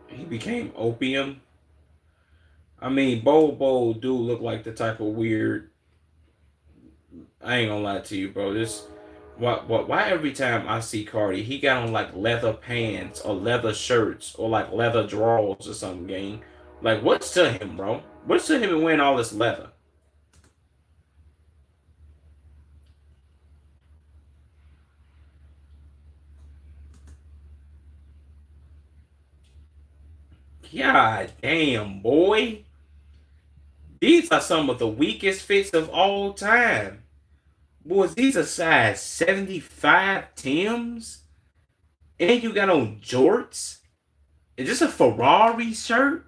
He became opium. I mean, Bo do look like the type of weird. I ain't gonna lie to you, bro. This why every time I see Cardi, he got on like leather pants or leather shirts or like leather drawers or something, gang. Like, what's to him, bro? What's to him in wearing all this leather? God damn, boy. These are some of the weakest fits of all time. Boys, these are size 75 Tims. And you got on jorts? Is this a Ferrari shirt?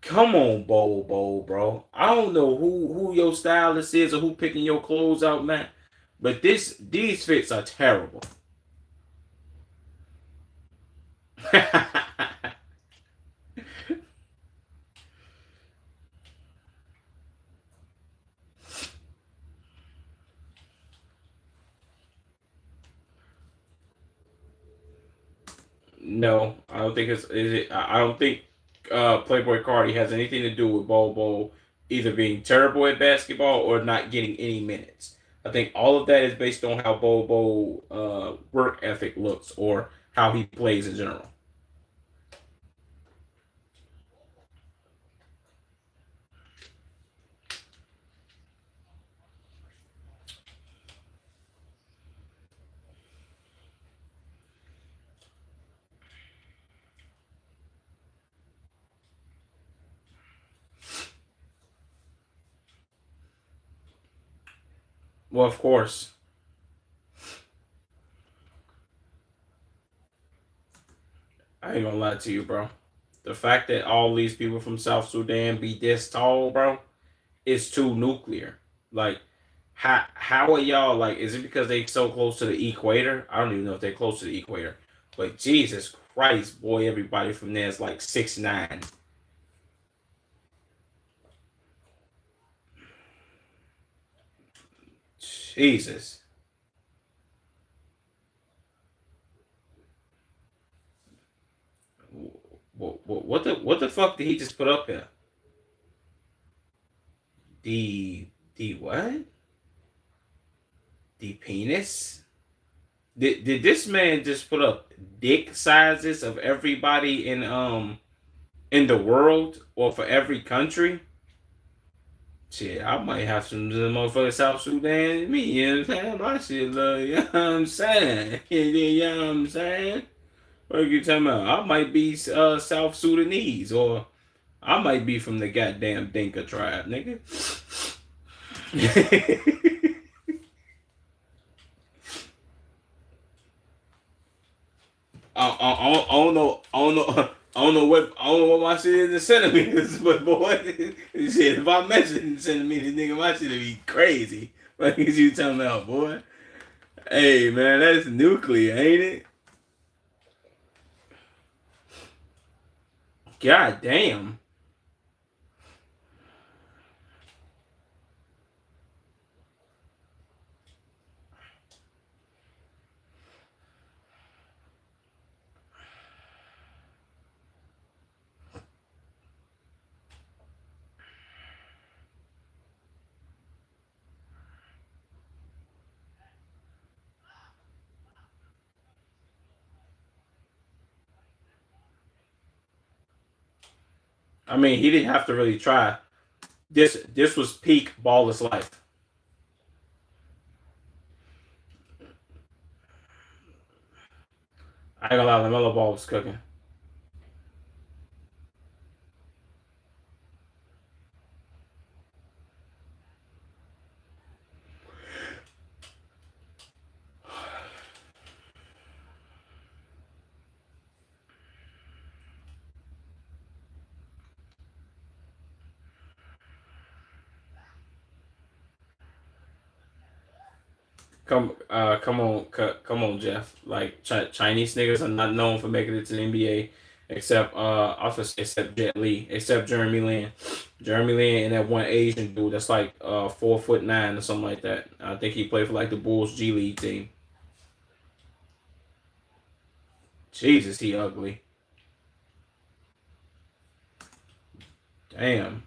Come on, bro. I don't know who your stylist is or who picking your clothes out, man. But these fits are terrible. No, I don't think it's is it. I don't think Playboy Cardi has anything to do with Bobo either being terrible at basketball or not getting any minutes. I think all of that is based on how Bobo work ethic looks or how he plays in general. Well, of course, I ain't gonna lie to you, bro. The fact that all these people from South Sudan be this tall, bro, is too nuclear. Like, how are y'all like? Is it because they so close to the equator? I don't even know if they're close to the equator. But Jesus Christ, boy, everybody from there is like 6'9". Jesus. What the fuck did he just put up here? The what? The penis? Did this man just put up dick sizes of everybody in the world or for every country? Shit, I might have some of the motherfuckers South Sudan in me, you know what I'm saying? My shit, you know what I'm saying? You know what I'm saying? What are you talking about? I might be South Sudanese or I might be from the goddamn Dinka tribe, nigga. I don't know. I don't know. I don't know what my shit is in centimeters, but boy, shit, if I measured in centimeters, nigga, my shit would be crazy. What is you talking about, boy? Hey man, that's nuclear, ain't it? God damn. I mean, he didn't have to really try. This was peak ballless life. I ain't gonna lie, LaMelo Ball was cooking. Come on, Jeff. Like Chinese niggas are not known for making it to the NBA, except except Jet Li, except Jeremy Lin, Jeremy Lin, and that one Asian dude that's like 4'9" or something like that. I think he played for like the Bulls G League team. Jesus, he ugly. Damn,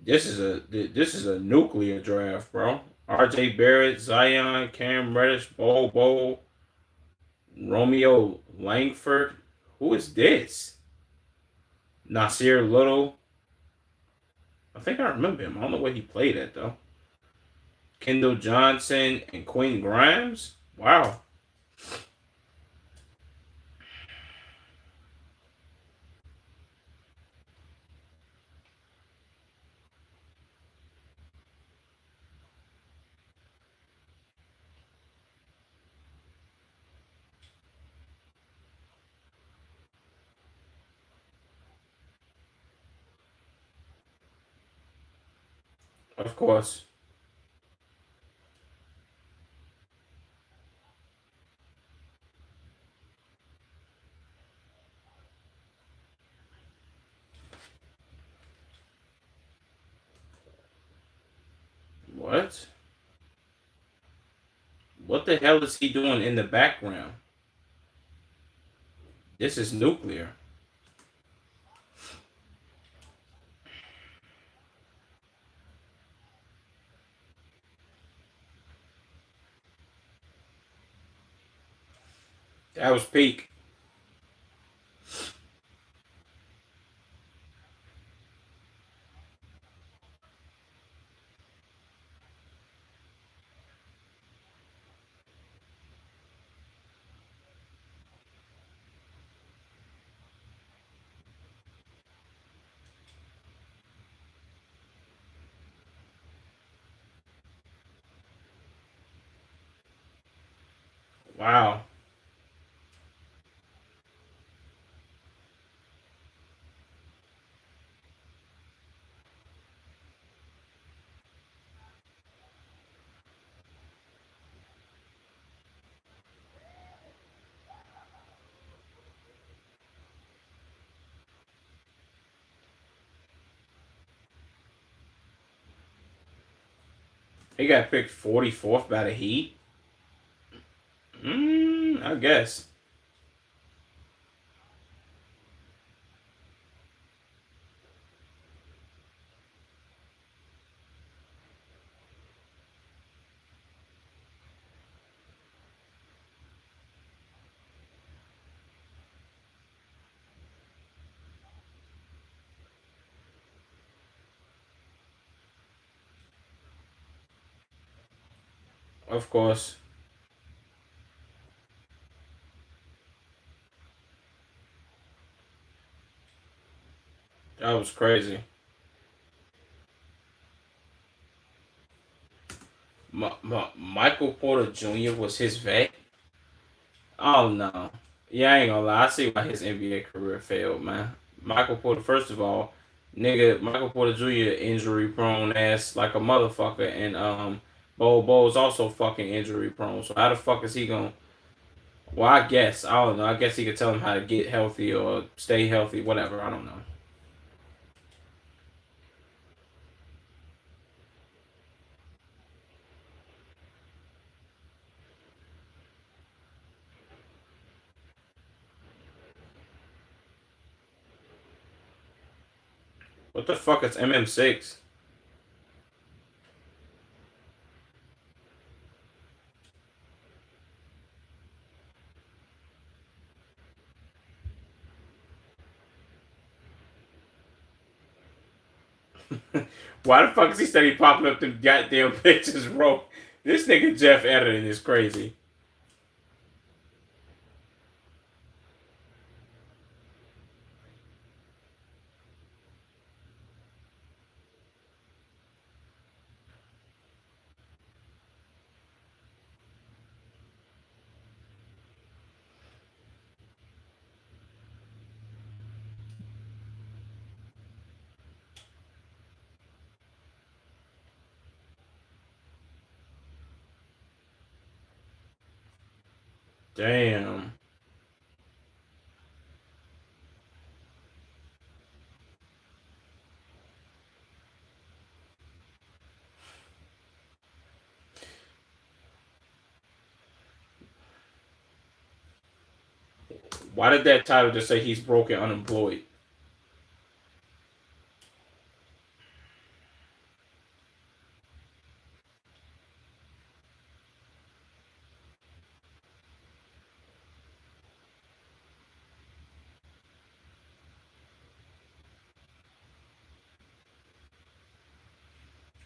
this is a nuclear draft, bro. R.J. Barrett, Zion, Cam Reddish, Bo, Romeo Langford. Who is this? Nasir Little. I think I remember him. I don't know where he played at though. Kendall Johnson and Quinn Grimes. Wow. Of course. What? What the hell is he doing in the background? This is nuclear. That was peak. Wow. He got picked 44th by the Heat. I guess. Of course. That was crazy. Michael Porter Jr. was his vet. Oh no. Yeah, I ain't gonna lie. I see why his NBA career failed, man. Michael Porter, first of all, nigga, Michael Porter Jr. injury prone ass like a motherfucker, and Bo's also fucking injury prone. So how the fuck is he gonna? Well, I guess I don't know. I guess he could tell him how to get healthy or stay healthy, whatever. I don't know. What the fuck is MM6? Why the fuck is he steady popping up them goddamn pictures, bro? This nigga Jeff editing is crazy. Damn. Why did that title just say he's broken unemployed?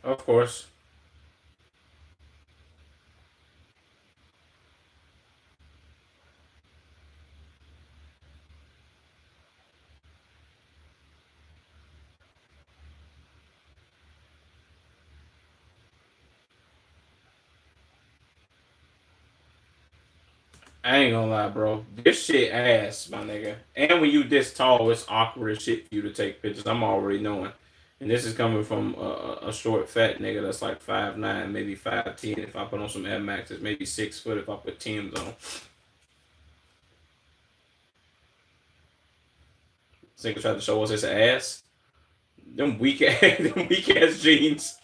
Of course. I ain't gonna lie, bro. This shit ass, my nigga. And when you this tall, it's awkward as shit for you to take pictures. I'm already knowing. And this is coming from a short, fat nigga that's like 5'9", maybe 5'10". If I put on some Air Maxes, maybe 6 foot if I put Tims on. This nigga tried to show us his ass. Them weak ass, them weak ass jeans.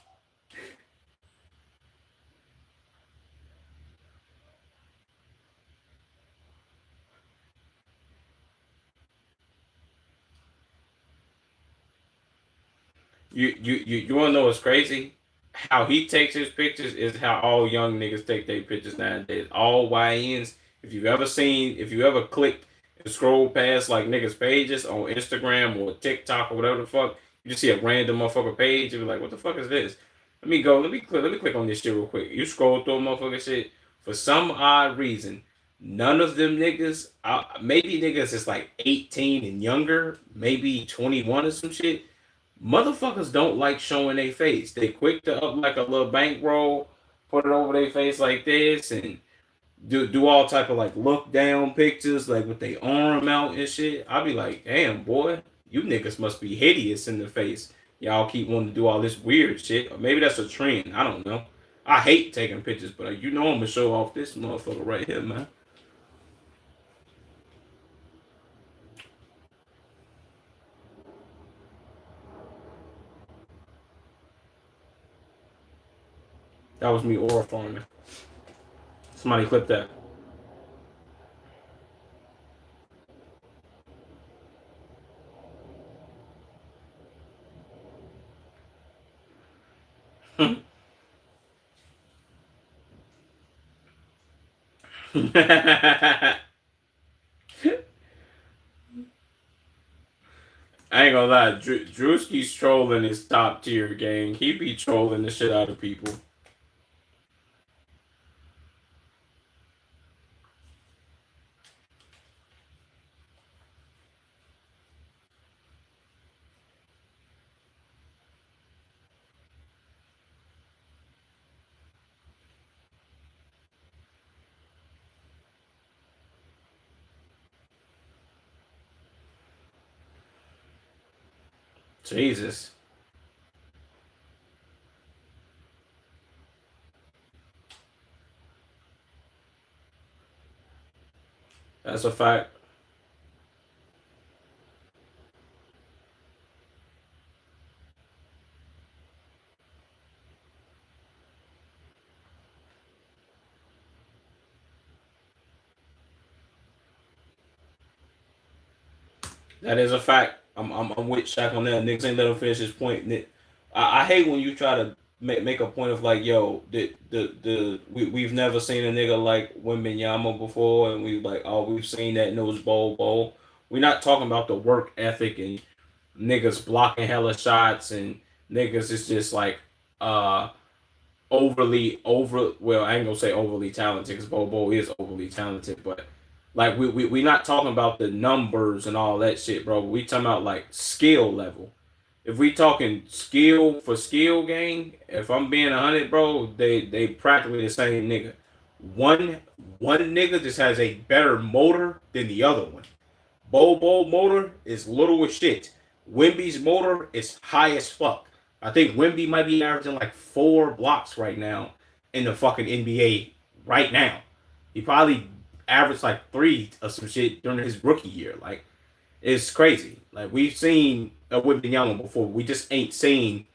You wanna know what's crazy? How he takes his pictures is how all young niggas take their pictures nowadays. All YNs. If you ever clicked and scroll past like niggas' pages on Instagram or TikTok or whatever the fuck, you just see a random motherfucker page. You're like, what the fuck is this? Let me go. Let me click on this shit real quick. You scroll through a motherfucker shit. For some odd reason, none of them niggas, maybe niggas is like 18 and younger, maybe 21 or some shit. Motherfuckers don't like showing their face. They quick to up like a little bankroll, put it over their face like this, and do all type of like look down pictures, like with their arm out and shit. I be like, damn boy, you niggas must be hideous in the face. Y'all keep wanting to do all this weird shit. Or maybe that's a trend. I don't know. I hate taking pictures, but you know I'm gonna show off this motherfucker right here, man. That was me oral farming. Somebody clip that. I ain't gonna lie, Drewski's trolling is top tier, gang. He be trolling the shit out of people. Jesus. That's a fact. That is a fact. I'm with Shaq on that. Niggas ain't let him finish his point. I hate when you try to make a point of like, yo, we've never seen a nigga like Wembanyama before, and we like, oh, we've seen that nose bowl. We're not talking about the work ethic and niggas blocking hella shots and niggas is just like uh well, I ain't gonna say overly talented because Bobo is overly talented, but like we not talking about the numbers and all that shit, bro. We talking about like skill level. If we talking skill for skill game, if I'm being 100, bro, they practically the same nigga. One one nigga just has a better motor than the other one. Bobo motor is little as shit. Wimby's motor is high as fuck. I think Wimby might be averaging like 4 blocks right now in the fucking NBA right now. He probably averaged like 3 or some shit during his rookie year. Like, it's crazy. Like, we've seen a Wimby before. We just ain't seen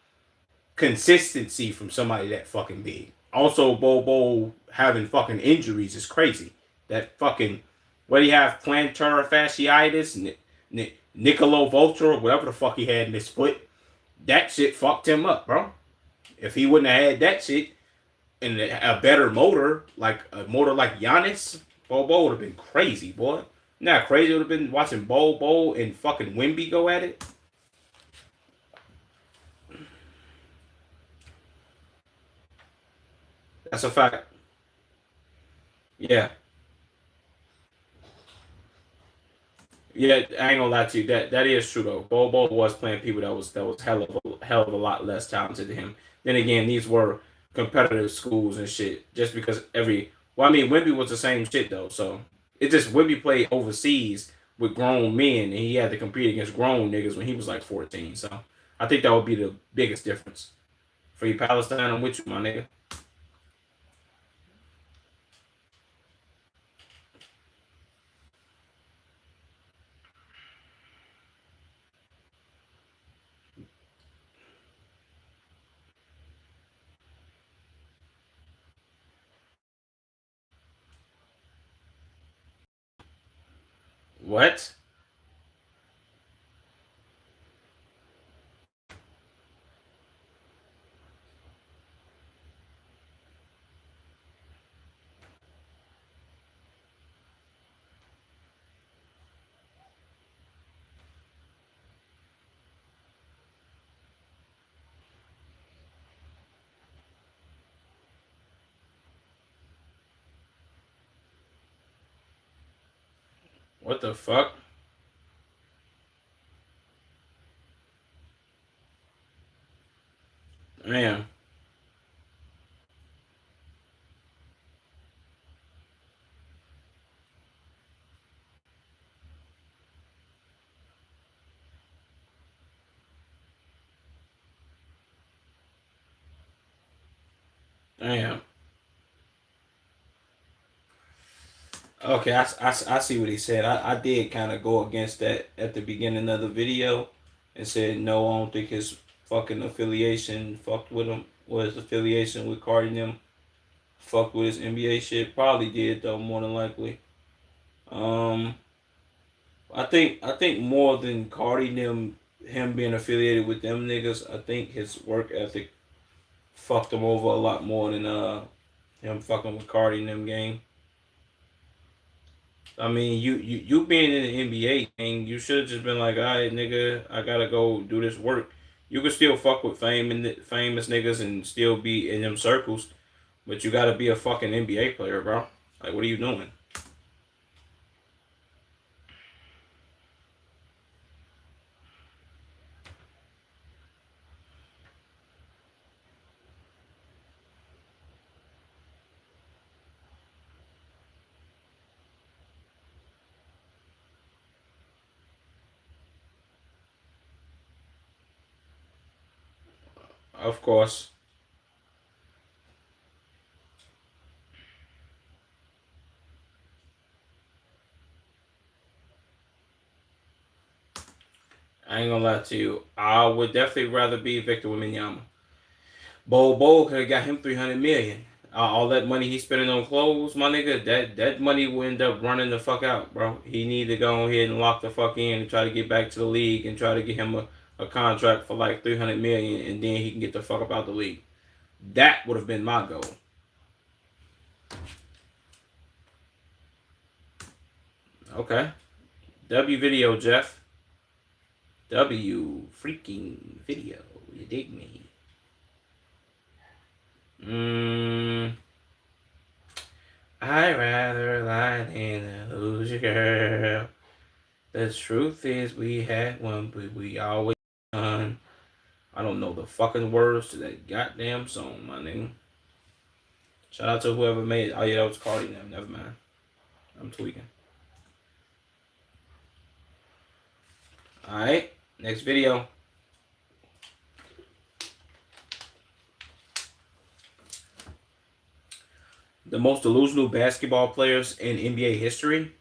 consistency from somebody that fucking big. Also, Bobo having fucking injuries is crazy. That fucking what do you have? Plantar fasciitis, Nicolo Vulture, whatever the fuck he had in his foot. That shit fucked him up, bro. If he wouldn't have had that shit and a better motor, like a motor like Giannis, Bobo would have been crazy, boy. Not crazy would have been watching Bobo and fucking Wimby go at it. That's a fact. Yeah. Yeah, I ain't gonna lie to you. That is true though. Bobo was playing people that was hell of a lot less talented than him. Then again, these were competitive schools and shit. Just because I mean, Wimby was the same shit though. So it just Wimby played overseas with grown men, and he had to compete against grown niggas when he was like 14. So I think that would be the biggest difference. Free Palestine, I'm with you, my nigga. What? What the fuck? Man, damn. Okay, I see what he said. I did kind of go against that at the beginning of the video and said, no, I don't think his fucking affiliation fucked with him, or his affiliation with Cardi and them fucked with his NBA shit. Probably did, though, more than likely. Um, I think more than Cardi and them, him being affiliated with them niggas, I think his work ethic fucked him over a lot more than him fucking with Cardi and them game. I mean, you being in the NBA thing, you should have just been like, all right, nigga, I gotta go do this work. You can still fuck with famous niggas and still be in them circles, but you gotta be a fucking NBA player, bro. Like, what are you doing? Of course. I ain't gonna lie to you. I would definitely rather be Victor Wembanyama. Bo could have got him 300 million. All that money he's spending on clothes, my nigga, that money will end up running the fuck out, bro. He need to go ahead and lock the fuck in and try to get back to the league and try to get him a contract for like 300 million, and then he can get the fuck up out the league. That would have been my goal. Okay. W video, Jeff. W freaking video. You dig me? I'd rather lie than lose you, girl. The truth is, we had one, but we always done. I don't know the fucking words to that goddamn song, my nigga. Shout out to whoever made it. Oh yeah, that was Cardi. Now, never mind. I'm tweaking. All right, next video. The most delusional basketball players in NBA history.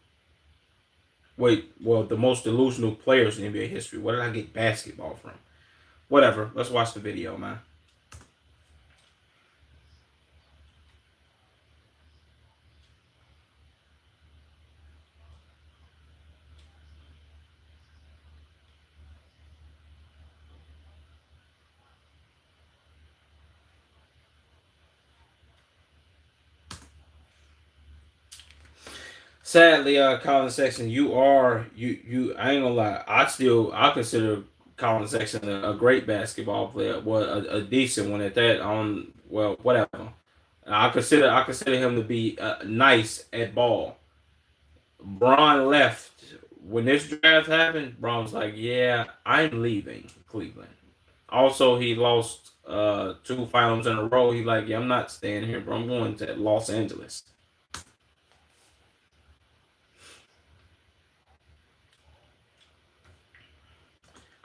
Wait, well, the most delusional players in NBA history. Where did I get basketball from? Whatever. Let's watch the video, man. Sadly, Colin Sexton, you I ain't gonna lie. I consider Colin Sexton a great basketball player, well, a decent one at that. On well, whatever. I consider him to be nice at ball. Braun left when this draft happened. Braun was like, "Yeah, I'm leaving Cleveland." Also, he lost two finals in a row. He like, "Yeah, I'm not staying here, bro. I'm going to Los Angeles."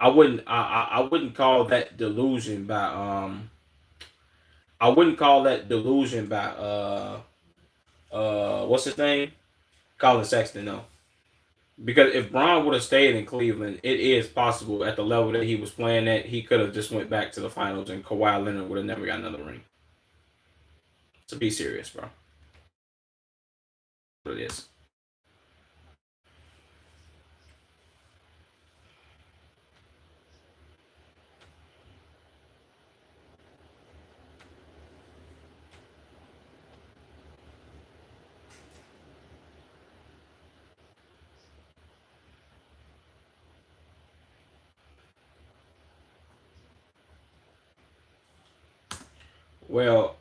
I wouldn't call that delusion by I wouldn't call that delusion by what's his name? Colin Sexton, no. Because if Braun would have stayed in Cleveland, it is possible at the level that he was playing at, he could have just went back to the finals and Kawhi Leonard would have never got another ring. To be serious, bro. What it is. Well,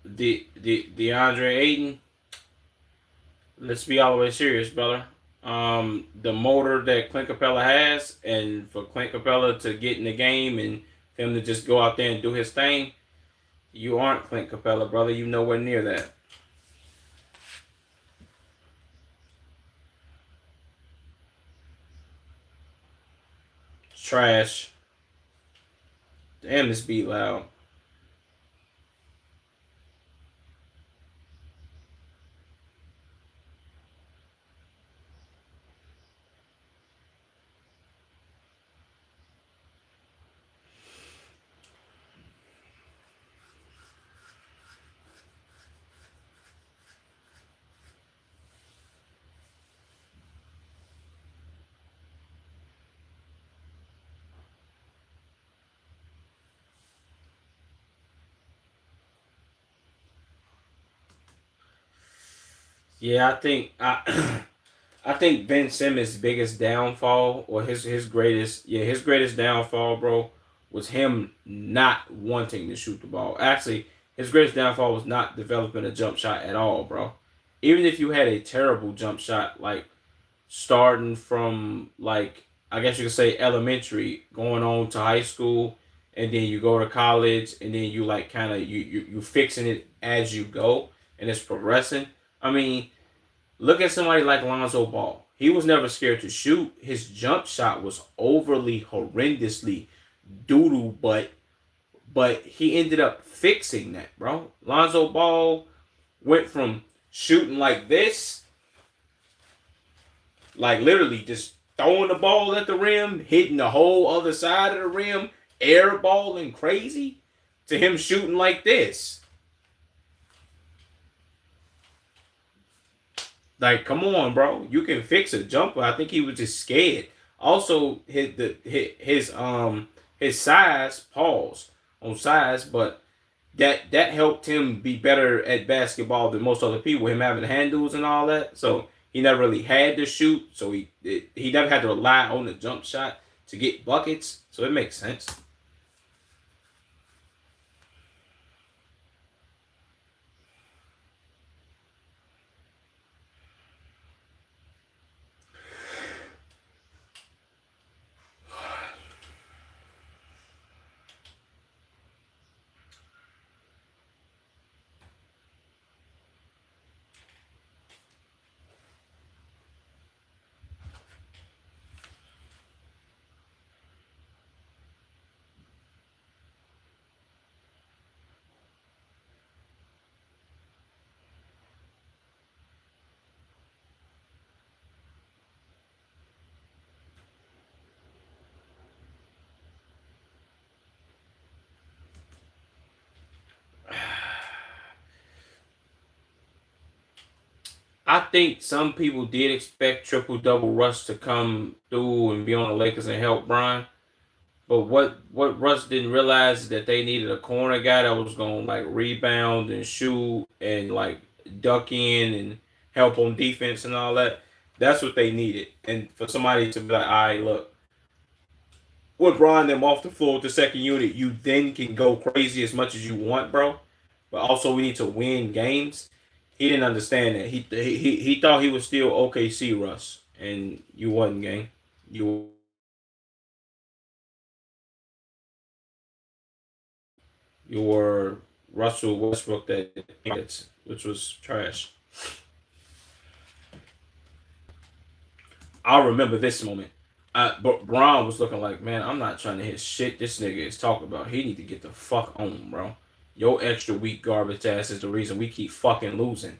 the DeAndre Ayton, let's be all the way serious, brother. The motor that Clint Capella has, and for Clint Capella to get in the game and for him to just go out there and do his thing, you aren't Clint Capella, brother. You nowhere near that. It's trash. Damn, this beat loud. Yeah, I think Ben Simmons' biggest downfall, or his greatest downfall, bro, was him not wanting to shoot the ball. Actually, his greatest downfall was not developing a jump shot at all, bro. Even if you had a terrible jump shot, like starting from like I guess you could say elementary, going on to high school, and then you go to college, and then you like kind of you fixing it as you go, and it's progressing. I mean, look at somebody like Lonzo Ball. He was never scared to shoot. His jump shot was overly horrendously doodle butt, but he ended up fixing that, bro. Lonzo Ball went from shooting like this, like literally just throwing the ball at the rim, hitting the whole other side of the rim, airballing crazy, to him shooting like this. Like, come on, bro. You can fix a jumper. I think he was just scared. Also, his size, pause on size, but that helped him be better at basketball than most other people. Him having handles and all that, so he never really had to shoot. So he never had to rely on the jump shot to get buckets. So it makes sense. I think some people did expect triple double Russ to come through and be on the Lakers and help Brian. But what Russ didn't realize is that they needed a corner guy that was gonna like rebound and shoot and like duck in and help on defense and all that. That's what they needed. And for somebody to be like, all right, look, with Brian them off the floor with the second unit, you then can go crazy as much as you want, bro. But also we need to win games. He didn't understand that. He thought he was still OKC Russ, and you wasn't, gang. You were Russell Westbrook which was trash. I remember this moment. But Braun was looking like, man, I'm not trying to hit shit this nigga is talking about. He need to get the fuck on, bro. Your extra weak garbage ass is the reason we keep fucking losing.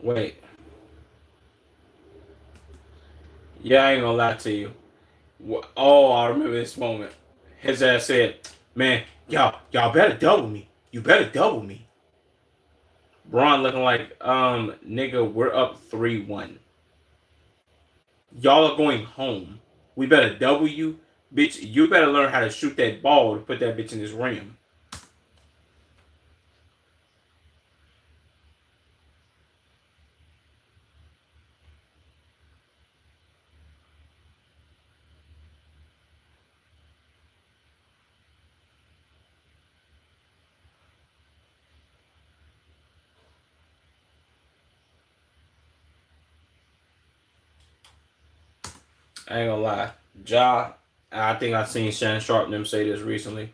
Wait. Yeah, I ain't gonna lie to you. Oh, I remember this moment. His ass said, man, y'all better double me. You better double me. Braun looking like, nigga, we're up 3-1. Y'all are going home. We better double you. Bitch, you better learn how to shoot that ball to put that bitch in his rim. I ain't gonna lie. Ja, I think I seen Shannon Sharp and them say this recently.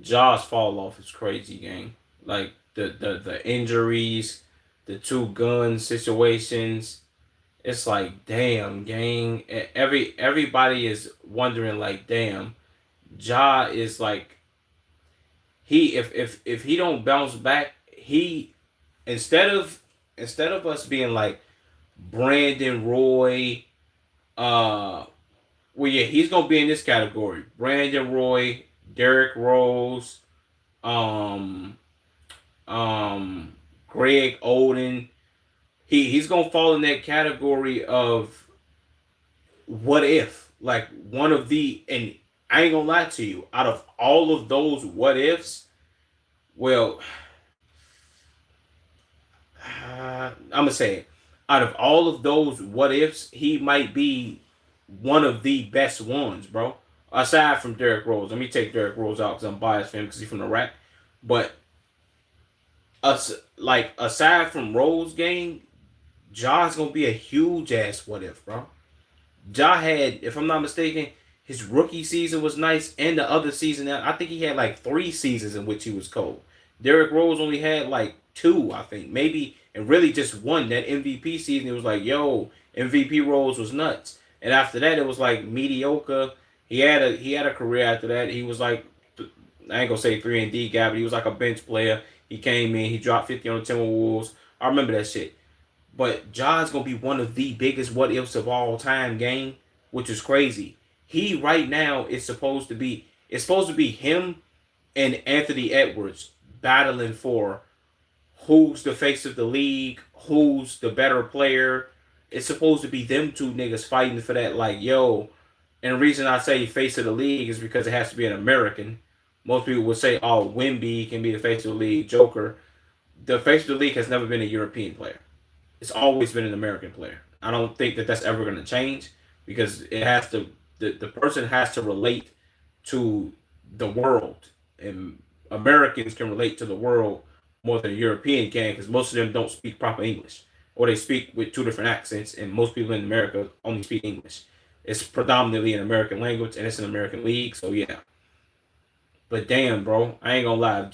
Ja's fall off is crazy, gang. Like the injuries, the two gun situations. It's like, damn, gang. Everybody is wondering, like, damn, Ja is like, he if he don't bounce back, he instead of us being like Brandon Roy, well, yeah, he's gonna be in this category. Brandon Roy, Derrick Rose, um, um, Greg Oden. He's gonna fall in that category of what if, like one of the, and I ain't gonna lie to you, out of all of those what ifs, well, I'm gonna say it. Out of all of those what ifs, he might be one of the best ones, bro. Aside from Derrick Rose, let me take Derrick Rose out because I'm biased for him because he's from Iraq. But like aside from Rose game, Ja's gonna be a huge ass what if, bro. Ja had, if I'm not mistaken, His rookie season was nice, and the other season, I think he had like 3 seasons in which he was cold. Derrick Rose only had like 2, I think, maybe, and really just one. That MVP season, it was like, yo, MVP Rose was nuts. And after that, it was like mediocre. He had a career after that. He was like, I ain't gonna say 3 and D guy, but he was like a bench player. He came in, he dropped 50 on the Timberwolves. I remember that shit. But Ja's gonna be one of the biggest what ifs of all time, game, which is crazy. He right now is supposed to be him and Anthony Edwards battling for who's the face of the league, who's the better player. It's supposed to be them two niggas fighting for that, like, yo. And the reason I say face of the league is because it has to be an American. Most people would say, oh, Wimby can be the face of the league, Joker. The face of the league has never been a European player. It's always been an American player. I don't think that that's ever going to change because it has to. The person has to relate to the world, and Americans can relate to the world more than a European can because most of them don't speak proper English or they speak with 2 different accents, and most people in America only speak English. It's predominantly an American language and it's an American league, so yeah. But damn, bro, I ain't gonna lie.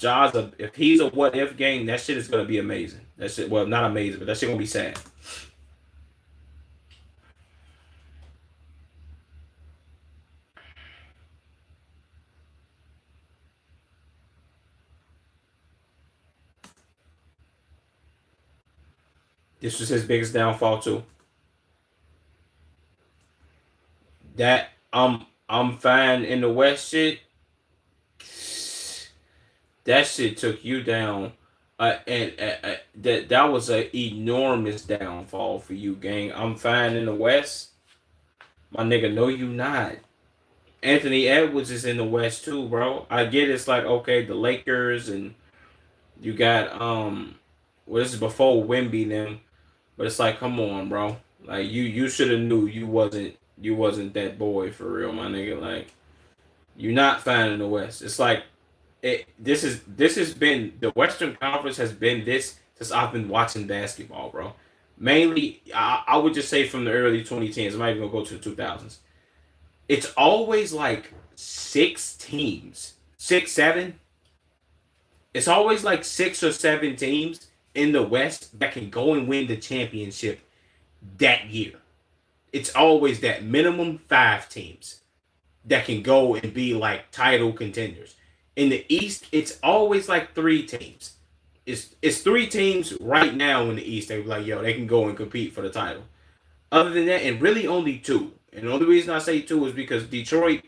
If he's a what if game, that shit is gonna be amazing. That shit, well, not amazing, but that shit gonna be sad. This was his biggest downfall too. That I'm fine in the West shit. That shit took you down. And that was an enormous downfall for you, gang. I'm fine in the West. My nigga, no, you not. Anthony Edwards is in the West too, bro. I get it's like okay, the Lakers and you got well this is before Wimby them, but it's like come on, bro. Like you should have knew you wasn't that boy for real, my nigga. Like you're not fine in the West. It's like this has been the Western Conference has been this since I've been watching basketball, bro. Mainly, I would just say from the early 2010s. I'm not even gonna go to the 2000s. It's always like 6 teams, 6, 7. It's always like 6 or 7 teams in the West that can go and win the championship that year. It's always that minimum 5 teams that can go and be like title contenders. In the East, it's always like 3 teams. It's 3 teams right now in the East. They be like, yo, they can go and compete for the title. Other than that, and really only 2. And the only reason I say 2 is because Detroit,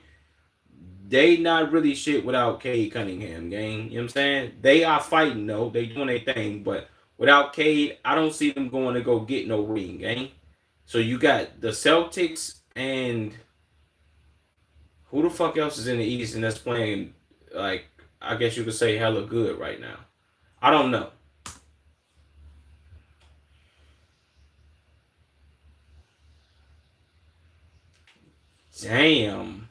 they not really shit without Cade Cunningham, gang. You know what I'm saying? They are fighting though. They doing their thing, but without Cade, I don't see them going to go get no ring, gang. So you got the Celtics and who the fuck else is in the East and that's playing like I guess you could say hella good right now. I don't know. Damn.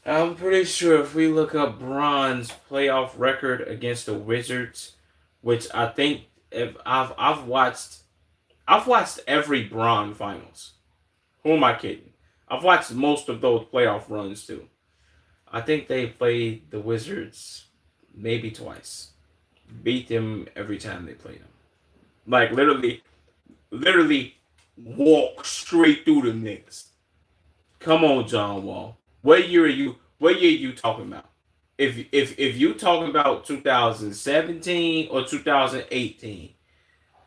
I'm pretty sure if we look up Bron's playoff record against the Wizards, which I think if I've watched every Bron finals. Who am I kidding? I've watched most of those playoff runs too. I think they played the Wizards maybe twice. Beat them every time they played them. Like literally walk straight through them niggas. Come on, John Wall. What year are you? What year are you talking about? If you talking about 2017 or 2018,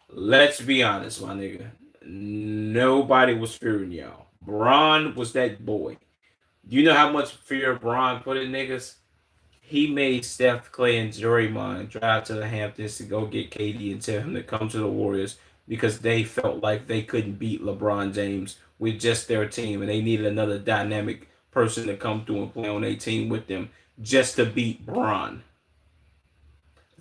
let's be honest, my nigga. Nobody was fearing y'all. Bron was that boy. You know how much fear Bron put in niggas? He made Steph, Clay, and Draymond drive to the Hamptons to go get KD and tell him to come to the Warriors because they felt like they couldn't beat LeBron James with just their team and they needed another dynamic person to come through and play on a team with them just to beat Bron.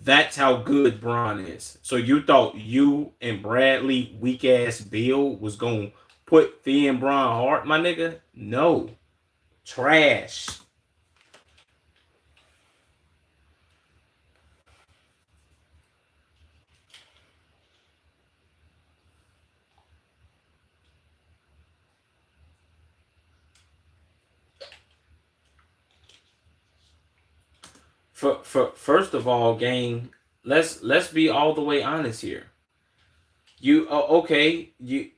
That's how good Bron is. So you thought you and Bradley weak ass Bill was gonna put Fee and Bron hard, my nigga? No. Trash. For first of all, gang, let's be all the way honest here. You okay? You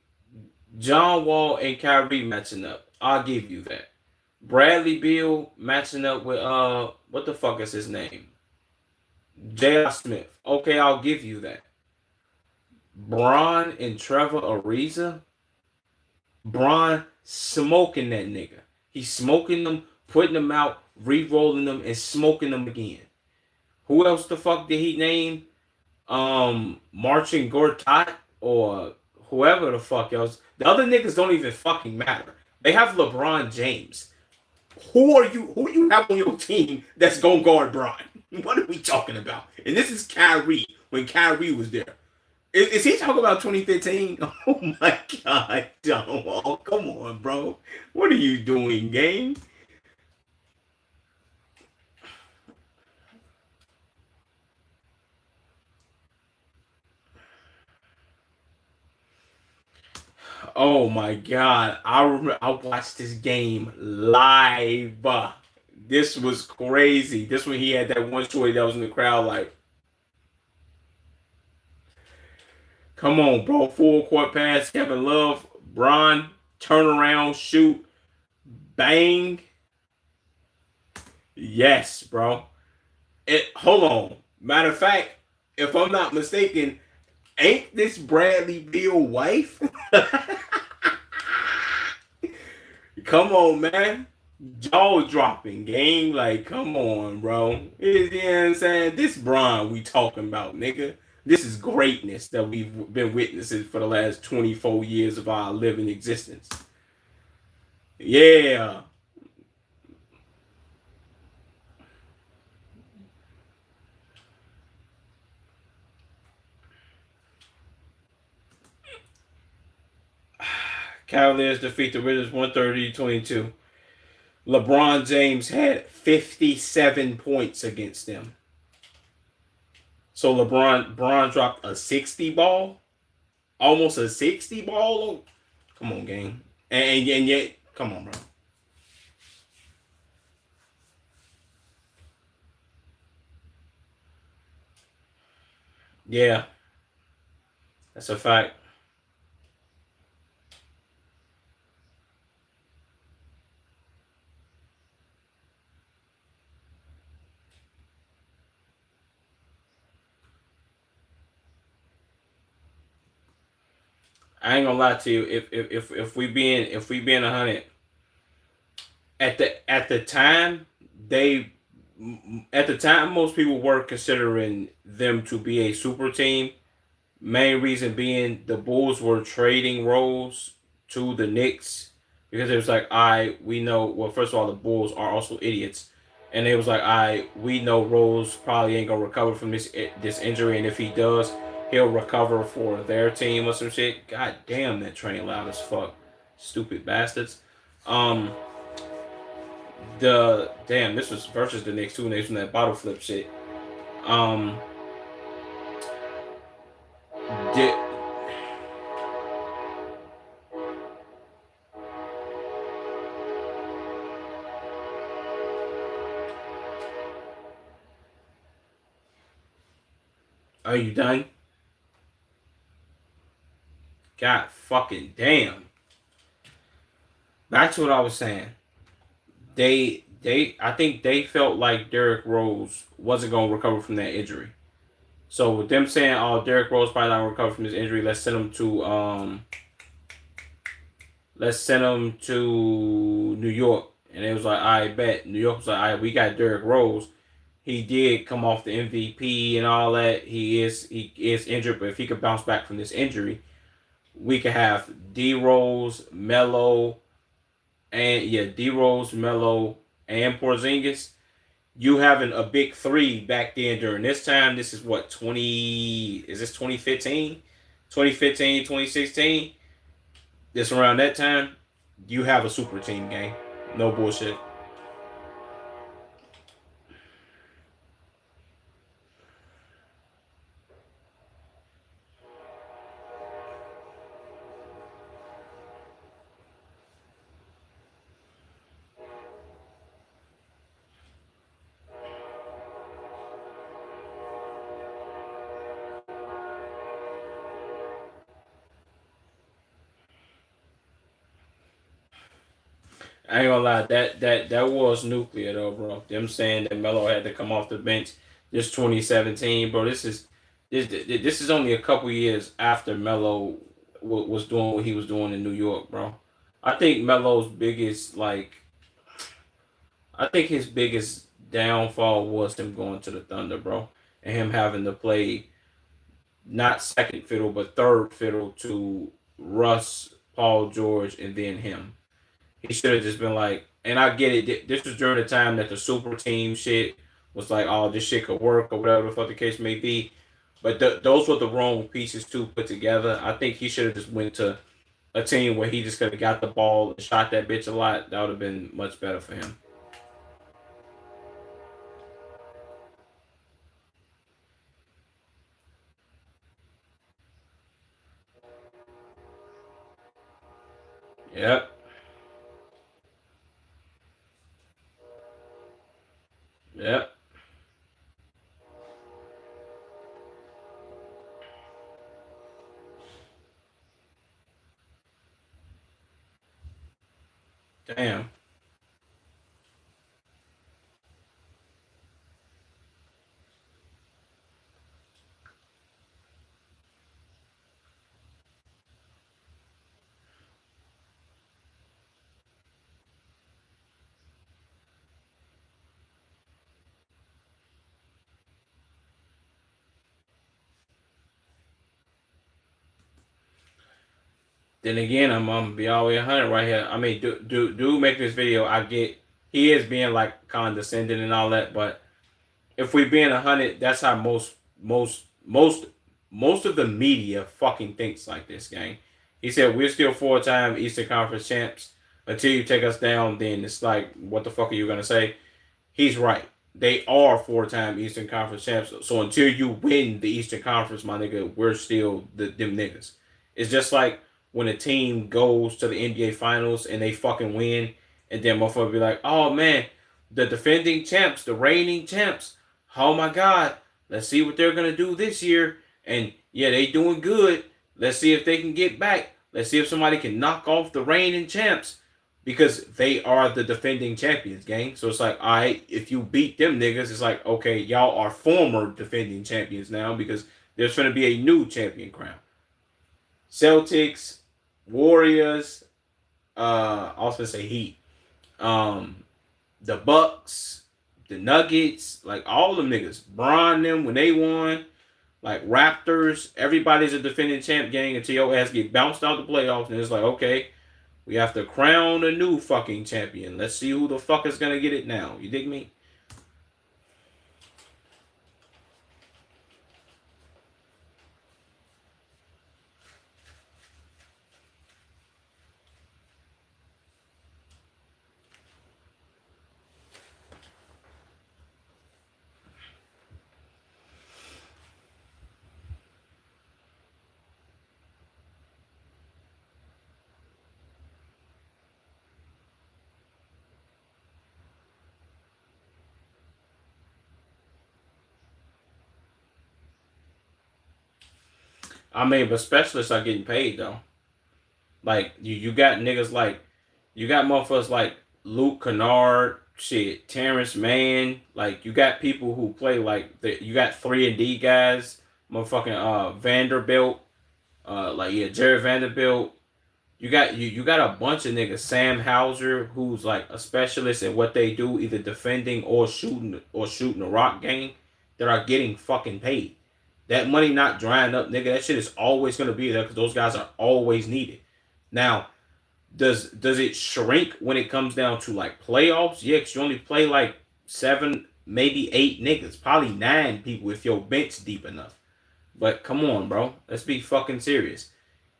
John Wall and Kyrie matching up. I'll give you that. Bradley Beal matching up with what the fuck is his name? J.R. Smith. Okay, I'll give you that. Bron and Trevor Ariza. Bron smoking that nigga. He's smoking them, putting them out, re-rolling them, and smoking them again. Who else the fuck did he name? Marcin Gortat or whoever the fuck else. The other niggas don't even fucking matter. They have LeBron James. Who are you? Who do you have on your team that's gonna guard Bron? What are we talking about? And this is Kyrie when Kyrie was there. Is he talking about 2015? Oh my god, John Wall. Come on, bro. What are you doing, game? Oh my god. I remember I watched this game live. This was crazy. This when he had that one story that was in the crowd like, come on, bro. Full court pass, Kevin Love, Bron, turn around, shoot, bang. Yes, bro. Hold on. Matter of fact, if I'm not mistaken, ain't this Bradley Beal wife? Come on, man. Jaw dropping game. Like, come on, bro. You know what I'm saying? This Bron we talking about, nigga. This is greatness that we've been witnessing for the last 24 years of our living existence. Yeah. Cavaliers defeat the Wizards 130-22. LeBron James had 57 points against them. So LeBron dropped a 60 ball, almost a 60 ball. Come on, gang, and yet, come on, bro. Yeah, that's a fact. I ain't gonna lie to you. If we being 100, at the time they at the time most people were considering them to be a super team. Main reason being the Bulls were trading roles to the Knicks because it was like, we know. Well, first of all, the Bulls are also idiots, and it was like, we know Rose probably ain't gonna recover from this injury, and if he does, he'll recover for their team or some shit. God damn, that train loud as fuck, stupid bastards. Um, the damn, this was versus the Knicks too, and they from that bottle flip shit. Um, did are you done? God fucking damn. Back to what I was saying. I think they felt like Derrick Rose wasn't gonna recover from that injury. So with them saying, "Oh, Derrick Rose probably not gonna recover from his injury. Let's send him to New York." And it was like, "I bet." New York was like, "I we got Derrick Rose. He did come off the MVP and all that. He is injured, but if he could bounce back from this injury, we could have D Rose, Melo, and yeah, D Rose, Melo, and Porzingis. you having a big three back then during this time. This is what 20 is this 2015? 2015, 2016. This around that time, you have a super team game. No bullshit. I ain't gonna lie, that was nuclear though, bro. Them saying that Melo had to come off the bench this 2017, bro. This is only a couple years after Melo was doing what he was doing in New York, bro. I think Melo's biggest I think his biggest downfall was him going to the Thunder, bro, and him having to play not second fiddle but third fiddle to Russ, Paul George, and then him. He should have just been like, and I get it. This was during the time that the super team shit was like, oh, this shit could work or whatever the fuck the case may be. But those were the wrong pieces to put together. I think he should have just went to a team where he just could have got the ball and shot that bitch a lot. That would have been much better for him. Yep. Yep. Damn. Then again, I'm gonna be all the way 100 right here. I mean, do make this video. I get he is being like condescending and all that, but if we being 100, that's how most of the media fucking thinks like this, gang. He said we're still four-time Eastern Conference champs. Until you take us down, then it's like, what the fuck are you gonna say? He's right. They are four-time Eastern Conference champs. So until you win the Eastern Conference, my nigga, we're still them niggas. It's just like when a team goes to the NBA Finals and they fucking win, and then motherfucker be like, "Oh man, the defending champs, the reigning champs. Oh my god, let's see what they're gonna do this year." And yeah, they doing good. Let's see if they can get back. Let's see if somebody can knock off the reigning champs because they are the defending champions, gang. So it's like, all right, if you beat them niggas, it's like, okay, y'all are former defending champions now because there's going to be a new champion crown. Celtics, Warriors, I was gonna say Heat, um, the Bucks, the Nuggets, like all them niggas, Bron them when they won, like Raptors, everybody's a defending champ gang until your ass get bounced out the playoffs, and it's like, okay, we have to crown a new fucking champion. Let's see who the fuck is gonna get it now. You dig me? I mean, but specialists are getting paid though. Like you got niggas like you got motherfuckers like Luke Kennard, shit, Terrence Mann. Like you got people who play like you got 3-and-D guys, motherfucking Vanderbilt, like yeah, Jared Vanderbilt. You got a bunch of niggas. Sam Hauser, who's like a specialist in what they do, either defending or shooting a rock game, that are getting fucking paid. That money not drying up, nigga. That shit is always gonna be there because those guys are always needed. Now, does it shrink when it comes down to like playoffs? Yeah, because you only play like seven. maybe 8 niggas, probably 9 people if your bench deep enough. But come on, bro. Let's be fucking serious.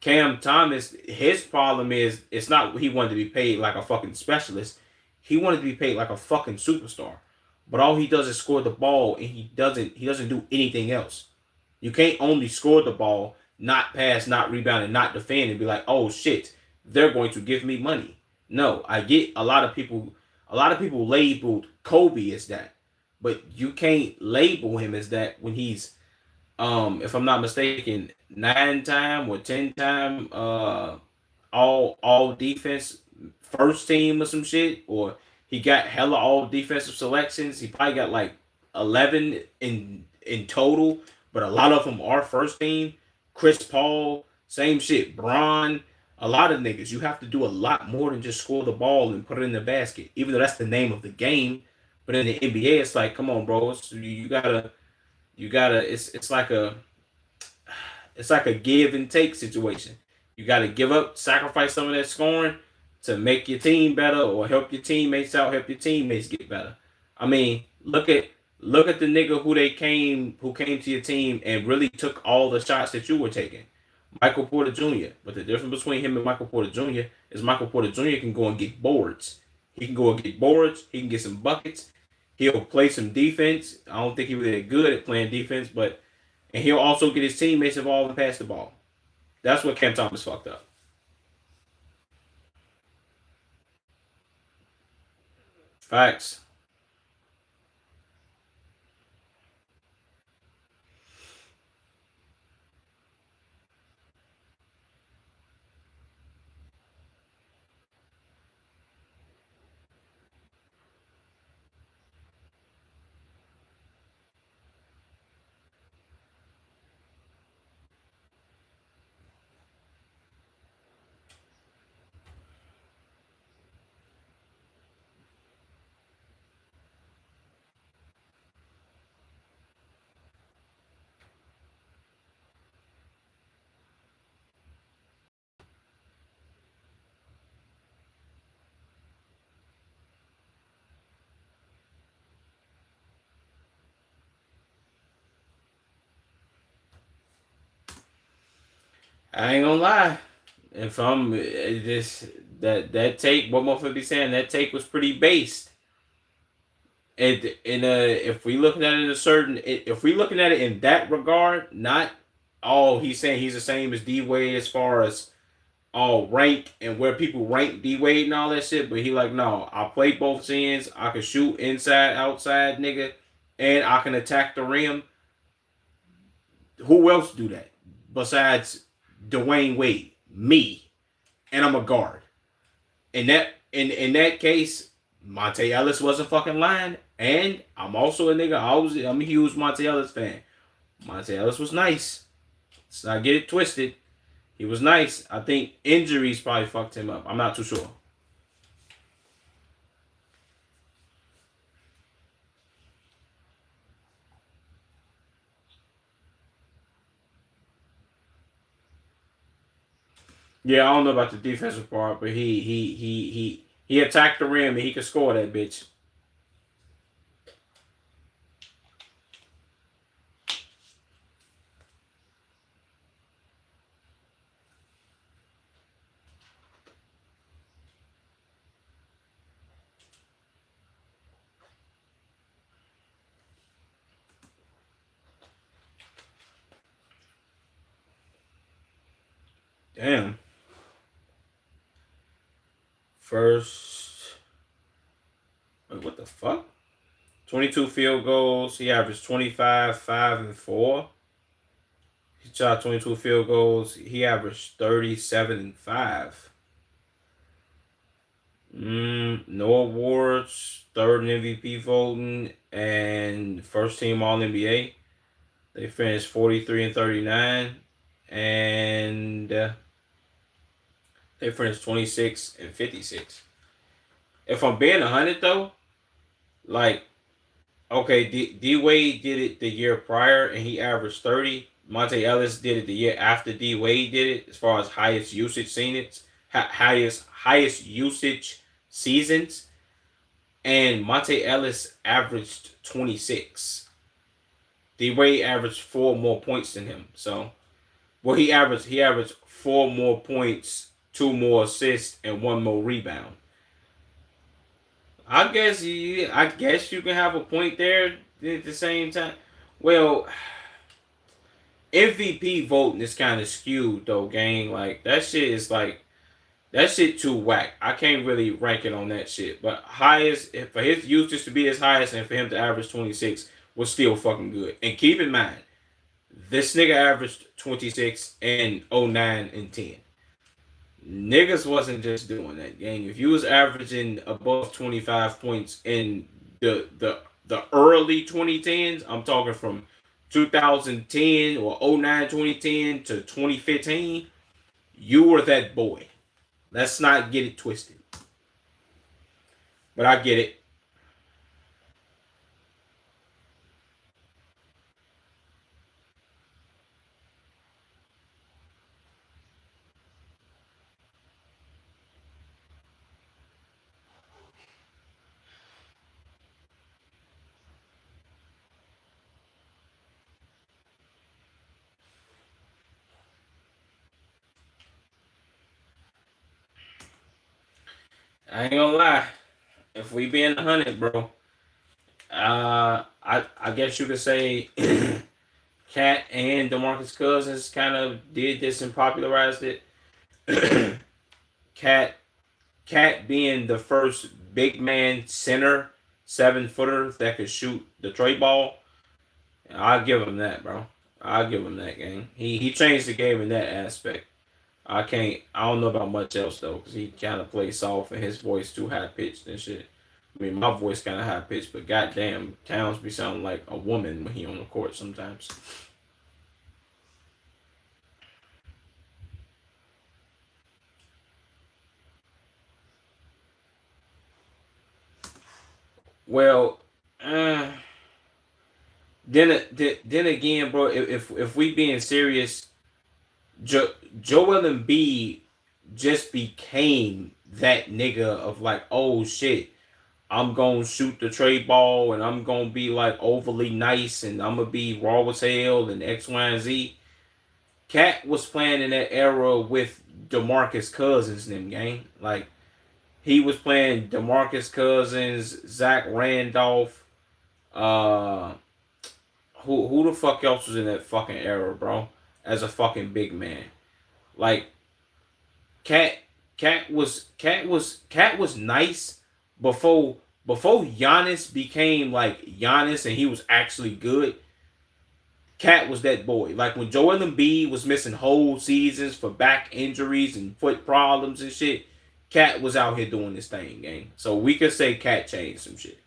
Cam Thomas, his problem is it's not he wanted to be paid like a fucking specialist. He wanted to be paid like a fucking superstar. But all he does is score the ball and he doesn't do anything else. You can't only score the ball, not pass, not rebound, and not defend and be like, oh shit, they're going to give me money. No, I get a lot of people labeled Kobe as that. But you can't label him as that when he's if I'm not mistaken, 9 time or 10 time all defense first team or some shit, or he got hella all defensive selections. He probably got like 11 in total, but a lot of them are first team. Chris Paul, same shit. Bron, a lot of niggas. You have to do a lot more than just score the ball and put it in the basket, even though that's the name of the game. But in the NBA, it's like, come on, bro. You gotta. It's like a give and take situation. You got to give up, sacrifice some of that scoring to make your team better or help your teammates out, help your teammates get better. I mean, look at the nigga who came to your team and really took all the shots that you were taking. Michael Porter Jr. But the difference between him and Michael Porter Jr. is Michael Porter Jr. can go and get boards. He can go and get boards. He can get some buckets. He'll play some defense. I don't think he was that good at playing defense, but and he'll also get his teammates involved and pass the ball. That's what Cam Thomas fucked up. Facts. I ain't gonna lie. If I'm this that take, what motherfucker be saying, that take was pretty based. If we looking at it a certain, if we looking at it in that regard, not all he's saying he's the same as D Wade as far as all rank and where people rank D Wade and all that shit, but he like, no, I play both ends. I can shoot inside, outside, nigga, and I can attack the rim. Who else do that besides Dwayne Wade? Me, and I'm a guard. In that case, Monte Ellis wasn't fucking lying, and I'm also a nigga. I'm a huge Monte Ellis fan. Monte Ellis was nice. Let's not get it twisted. He was nice. I think injuries probably fucked him up. I'm not too sure. Yeah, I don't know about the defensive part, but he attacked the rim and he could score that bitch. Damn. First, wait, what the fuck? 22 field goals. He averaged 25, 5, and 4. He shot 22 field goals. He averaged 37 and 5. No awards. Third in MVP voting and first team All NBA. They finished 43 and 39, and they finished 26 and 56. If I'm being 100 though, like, okay, D Wade did it the year prior and he averaged 30. Monte Ellis did it the year after D Wade did it, as far as highest usage seen it, highest usage seasons. and Monte Ellis averaged 26. D Wade averaged 4 more points than him. So, well, he averaged 4 more points, 2 more assists, and 1 more rebound. I guess you can have a point there at the same time. Well, MVP voting is kind of skewed though, gang. Like that shit too whack. I can't really rank it on that shit. But highest for his usage to be his highest and for him to average 26 was still fucking good. And keep in mind, this nigga averaged 26 and 09 and 10. Niggas wasn't just doing that, gang. If you was averaging above 25 points in the early 2010s, I'm talking from 2010 or 09 2010 to 2015, you were that boy. Let's not get it twisted. But I get it. I ain't gonna lie. If we being 100, bro, I guess you could say Cat and DeMarcus Cousins kind of did this and popularized it. Cat Cat being the first big man center 7 footer that could shoot the trade ball. I'll give him that, bro. I'll give him that game. He changed the game in that aspect. I don't know about much else though, because he kind of plays soft and his voice too high pitched and shit. I mean, my voice kind of high pitched, but goddamn, Towns be sounding like a woman when he on the court sometimes. Well, uh, then again, bro, if we being serious, Joel Embiid just became that nigga of like, oh shit, I'm gonna shoot the trade ball and I'm gonna be like overly nice and I'm gonna be raw as hell and X, Y, and Z. Cat was playing in that era with DeMarcus Cousins in them game. Like he was playing DeMarcus Cousins, Zach Randolph, uh who the fuck else was in that fucking era, bro? As a fucking big man. Like Cat Cat was nice before Giannis became like Giannis and he was actually good. Cat was that boy. Like when Joel Embiid was missing whole seasons for back injuries and foot problems and shit, Cat was out here doing this thing, gang. So we could say Cat changed some shit.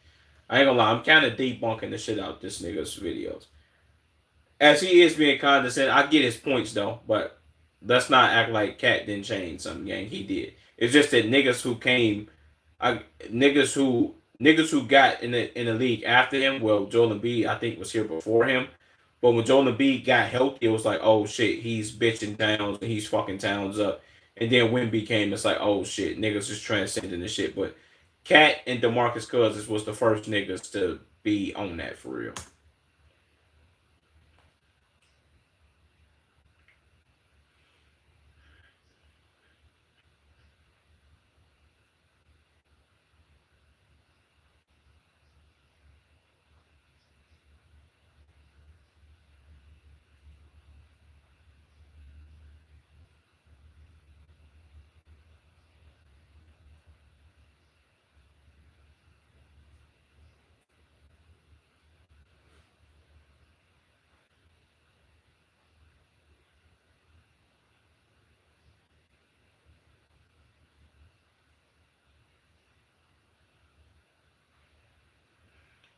I ain't gonna lie, I'm kind of debunking the shit out this nigga's videos. As he is being condescending, I get his points though, but let's not act like Cat didn't change something, gang. He did. It's just that niggas who came, niggas who got in the league after him. Well, Joel Embiid I think was here before him, but when Joel Embiid got healthy, it was like, oh shit, he's bitching Towns and he's fucking Towns up. And then Wimby came, it's like, oh shit, niggas just transcending the shit. But Cat and DeMarcus Cousins was the first niggas to be on that for real.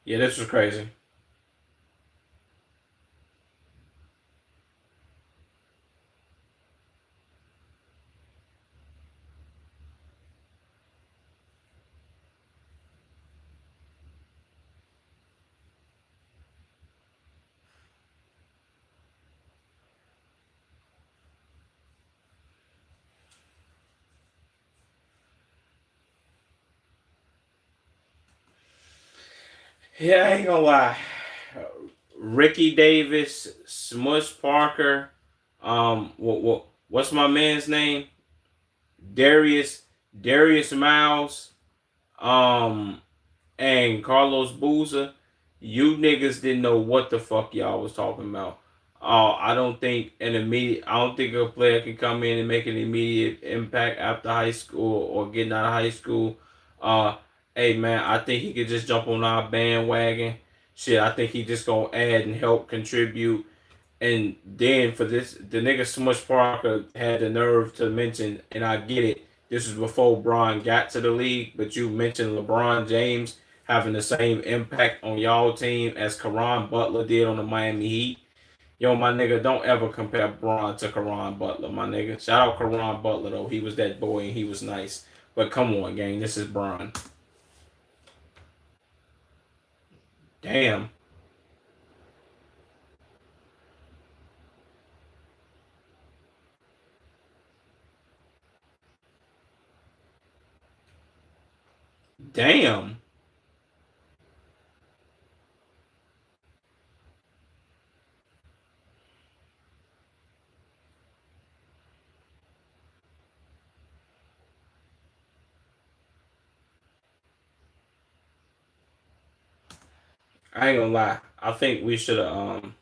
Yeah, this was crazy. Yeah, I ain't gonna lie. Ricky Davis, Smush Parker, what's my man's name? Darius Darius Miles, um, and Carlos Boozer. You niggas didn't know what the fuck y'all was talking about. I don't think I don't think a player can come in and make an immediate impact after high school or getting out of high school. Uh, hey man, I think he could just jump on our bandwagon. Shit, I think he just gonna add and help contribute. And then for this, the nigga Smush Parker had the nerve to mention, and I get it. This was before Bron got to the league, but you mentioned LeBron James having the same impact on y'all team as Caron Butler did on the Miami Heat. Yo, my nigga, don't ever compare Bron to Caron Butler, my nigga. Shout out Caron Butler though, he was that boy and he was nice. But come on, gang, this is Bron. Damn, damn. I ain't gonna lie. I think we should have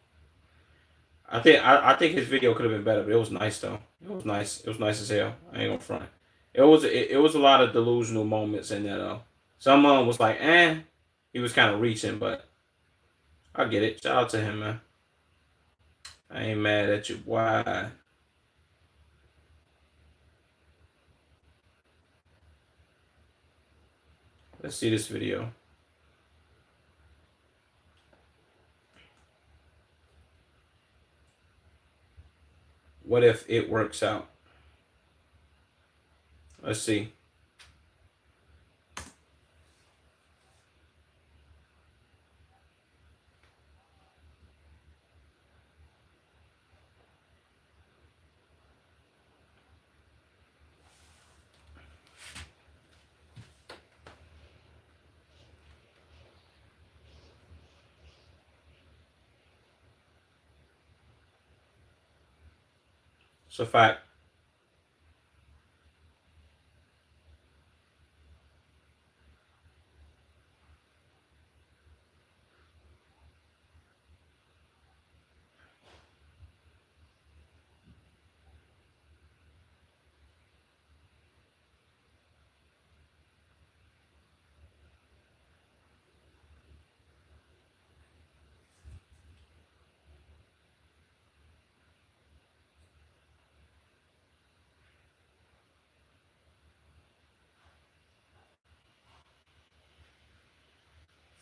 I think his video could have been better, but it was nice though. It was nice. It was nice as hell. I ain't gonna front. It was a lot of delusional moments in there though. Some of them was like, he was kind of reaching, but I get it. Shout out to him, man. I ain't mad at you. Why? Let's see this video. What if it works out? Let's see. It's a fact.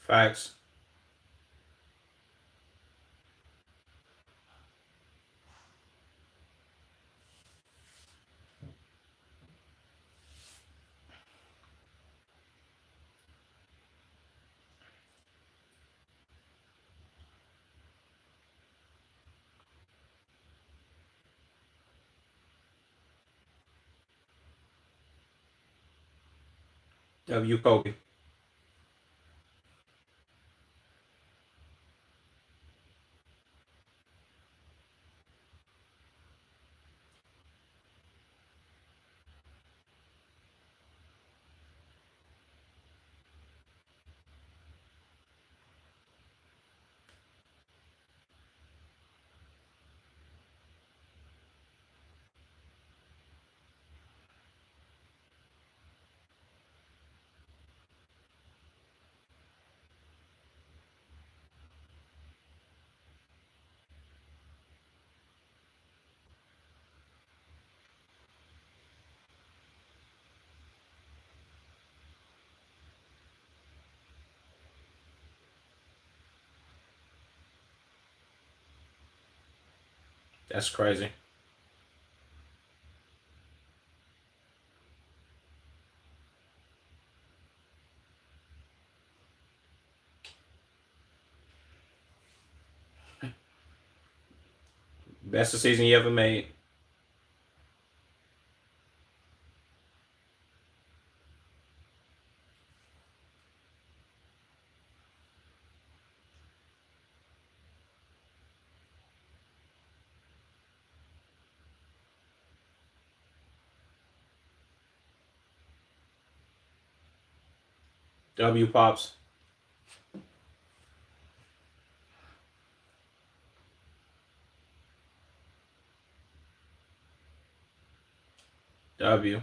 Facts. W Kobe. That's crazy. Best the season you ever made. W Pops. W.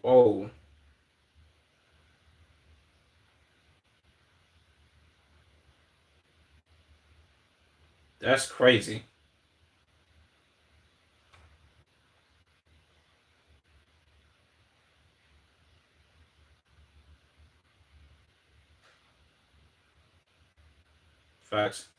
Whoa. That's crazy. Facts.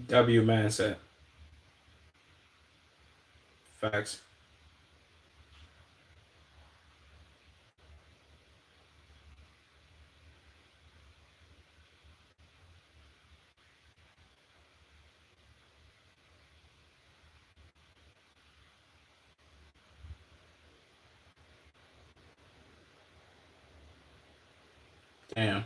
W mindset. Facts. Damn.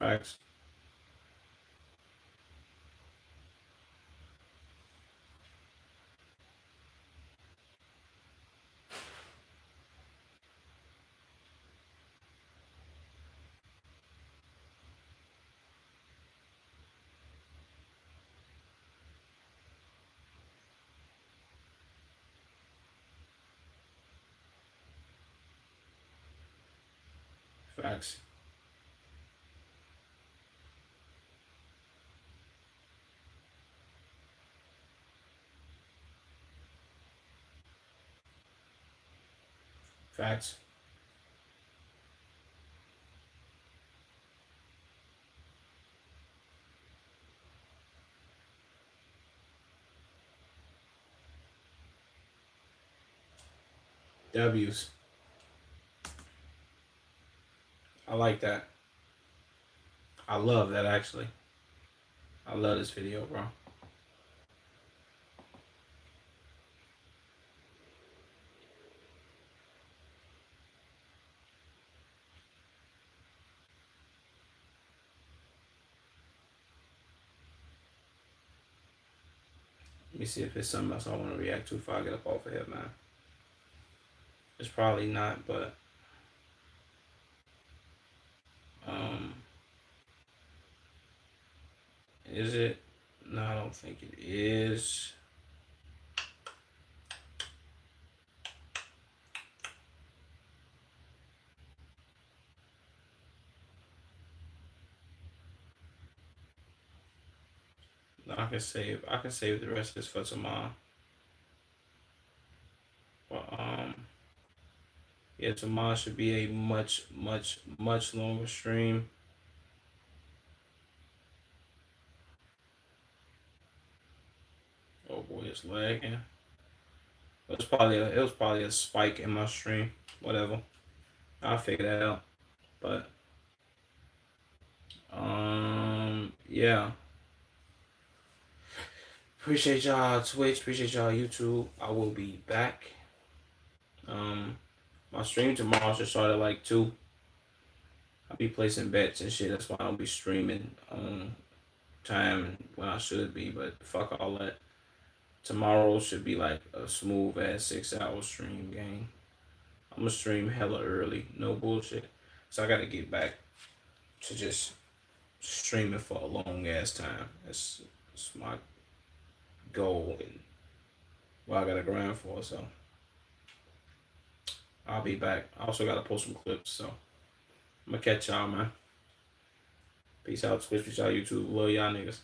Facts. Facts. Facts. W's. I like that. I love that actually. I love this video, bro. Let me see if there's something else I want to react to before I get up off of here, man. It's probably not, but um, is it? No, I don't think it is. No, I can save. I can save the rest of this for tomorrow. But yeah, tomorrow should be a much longer stream. Oh boy, it's lagging. It was probably a spike in my stream. Whatever. I'll figure that out. But yeah. Appreciate y'all Twitch, appreciate y'all YouTube. I will be back. My stream tomorrow should start at like 2. I'll be placing bets and shit. That's why I don't be streaming on time when I should be, but fuck all that. Tomorrow should be like a smooth ass 6 hour stream game. I'm gonna stream hella early, no bullshit. So I gotta get back to just streaming for a long ass time. That's my goal and what I gotta grind for. So I'll be back. I also gotta post some clips. So I'm gonna catch y'all, man. Peace out, Twitch. Peace out, YouTube. Love y'all niggas.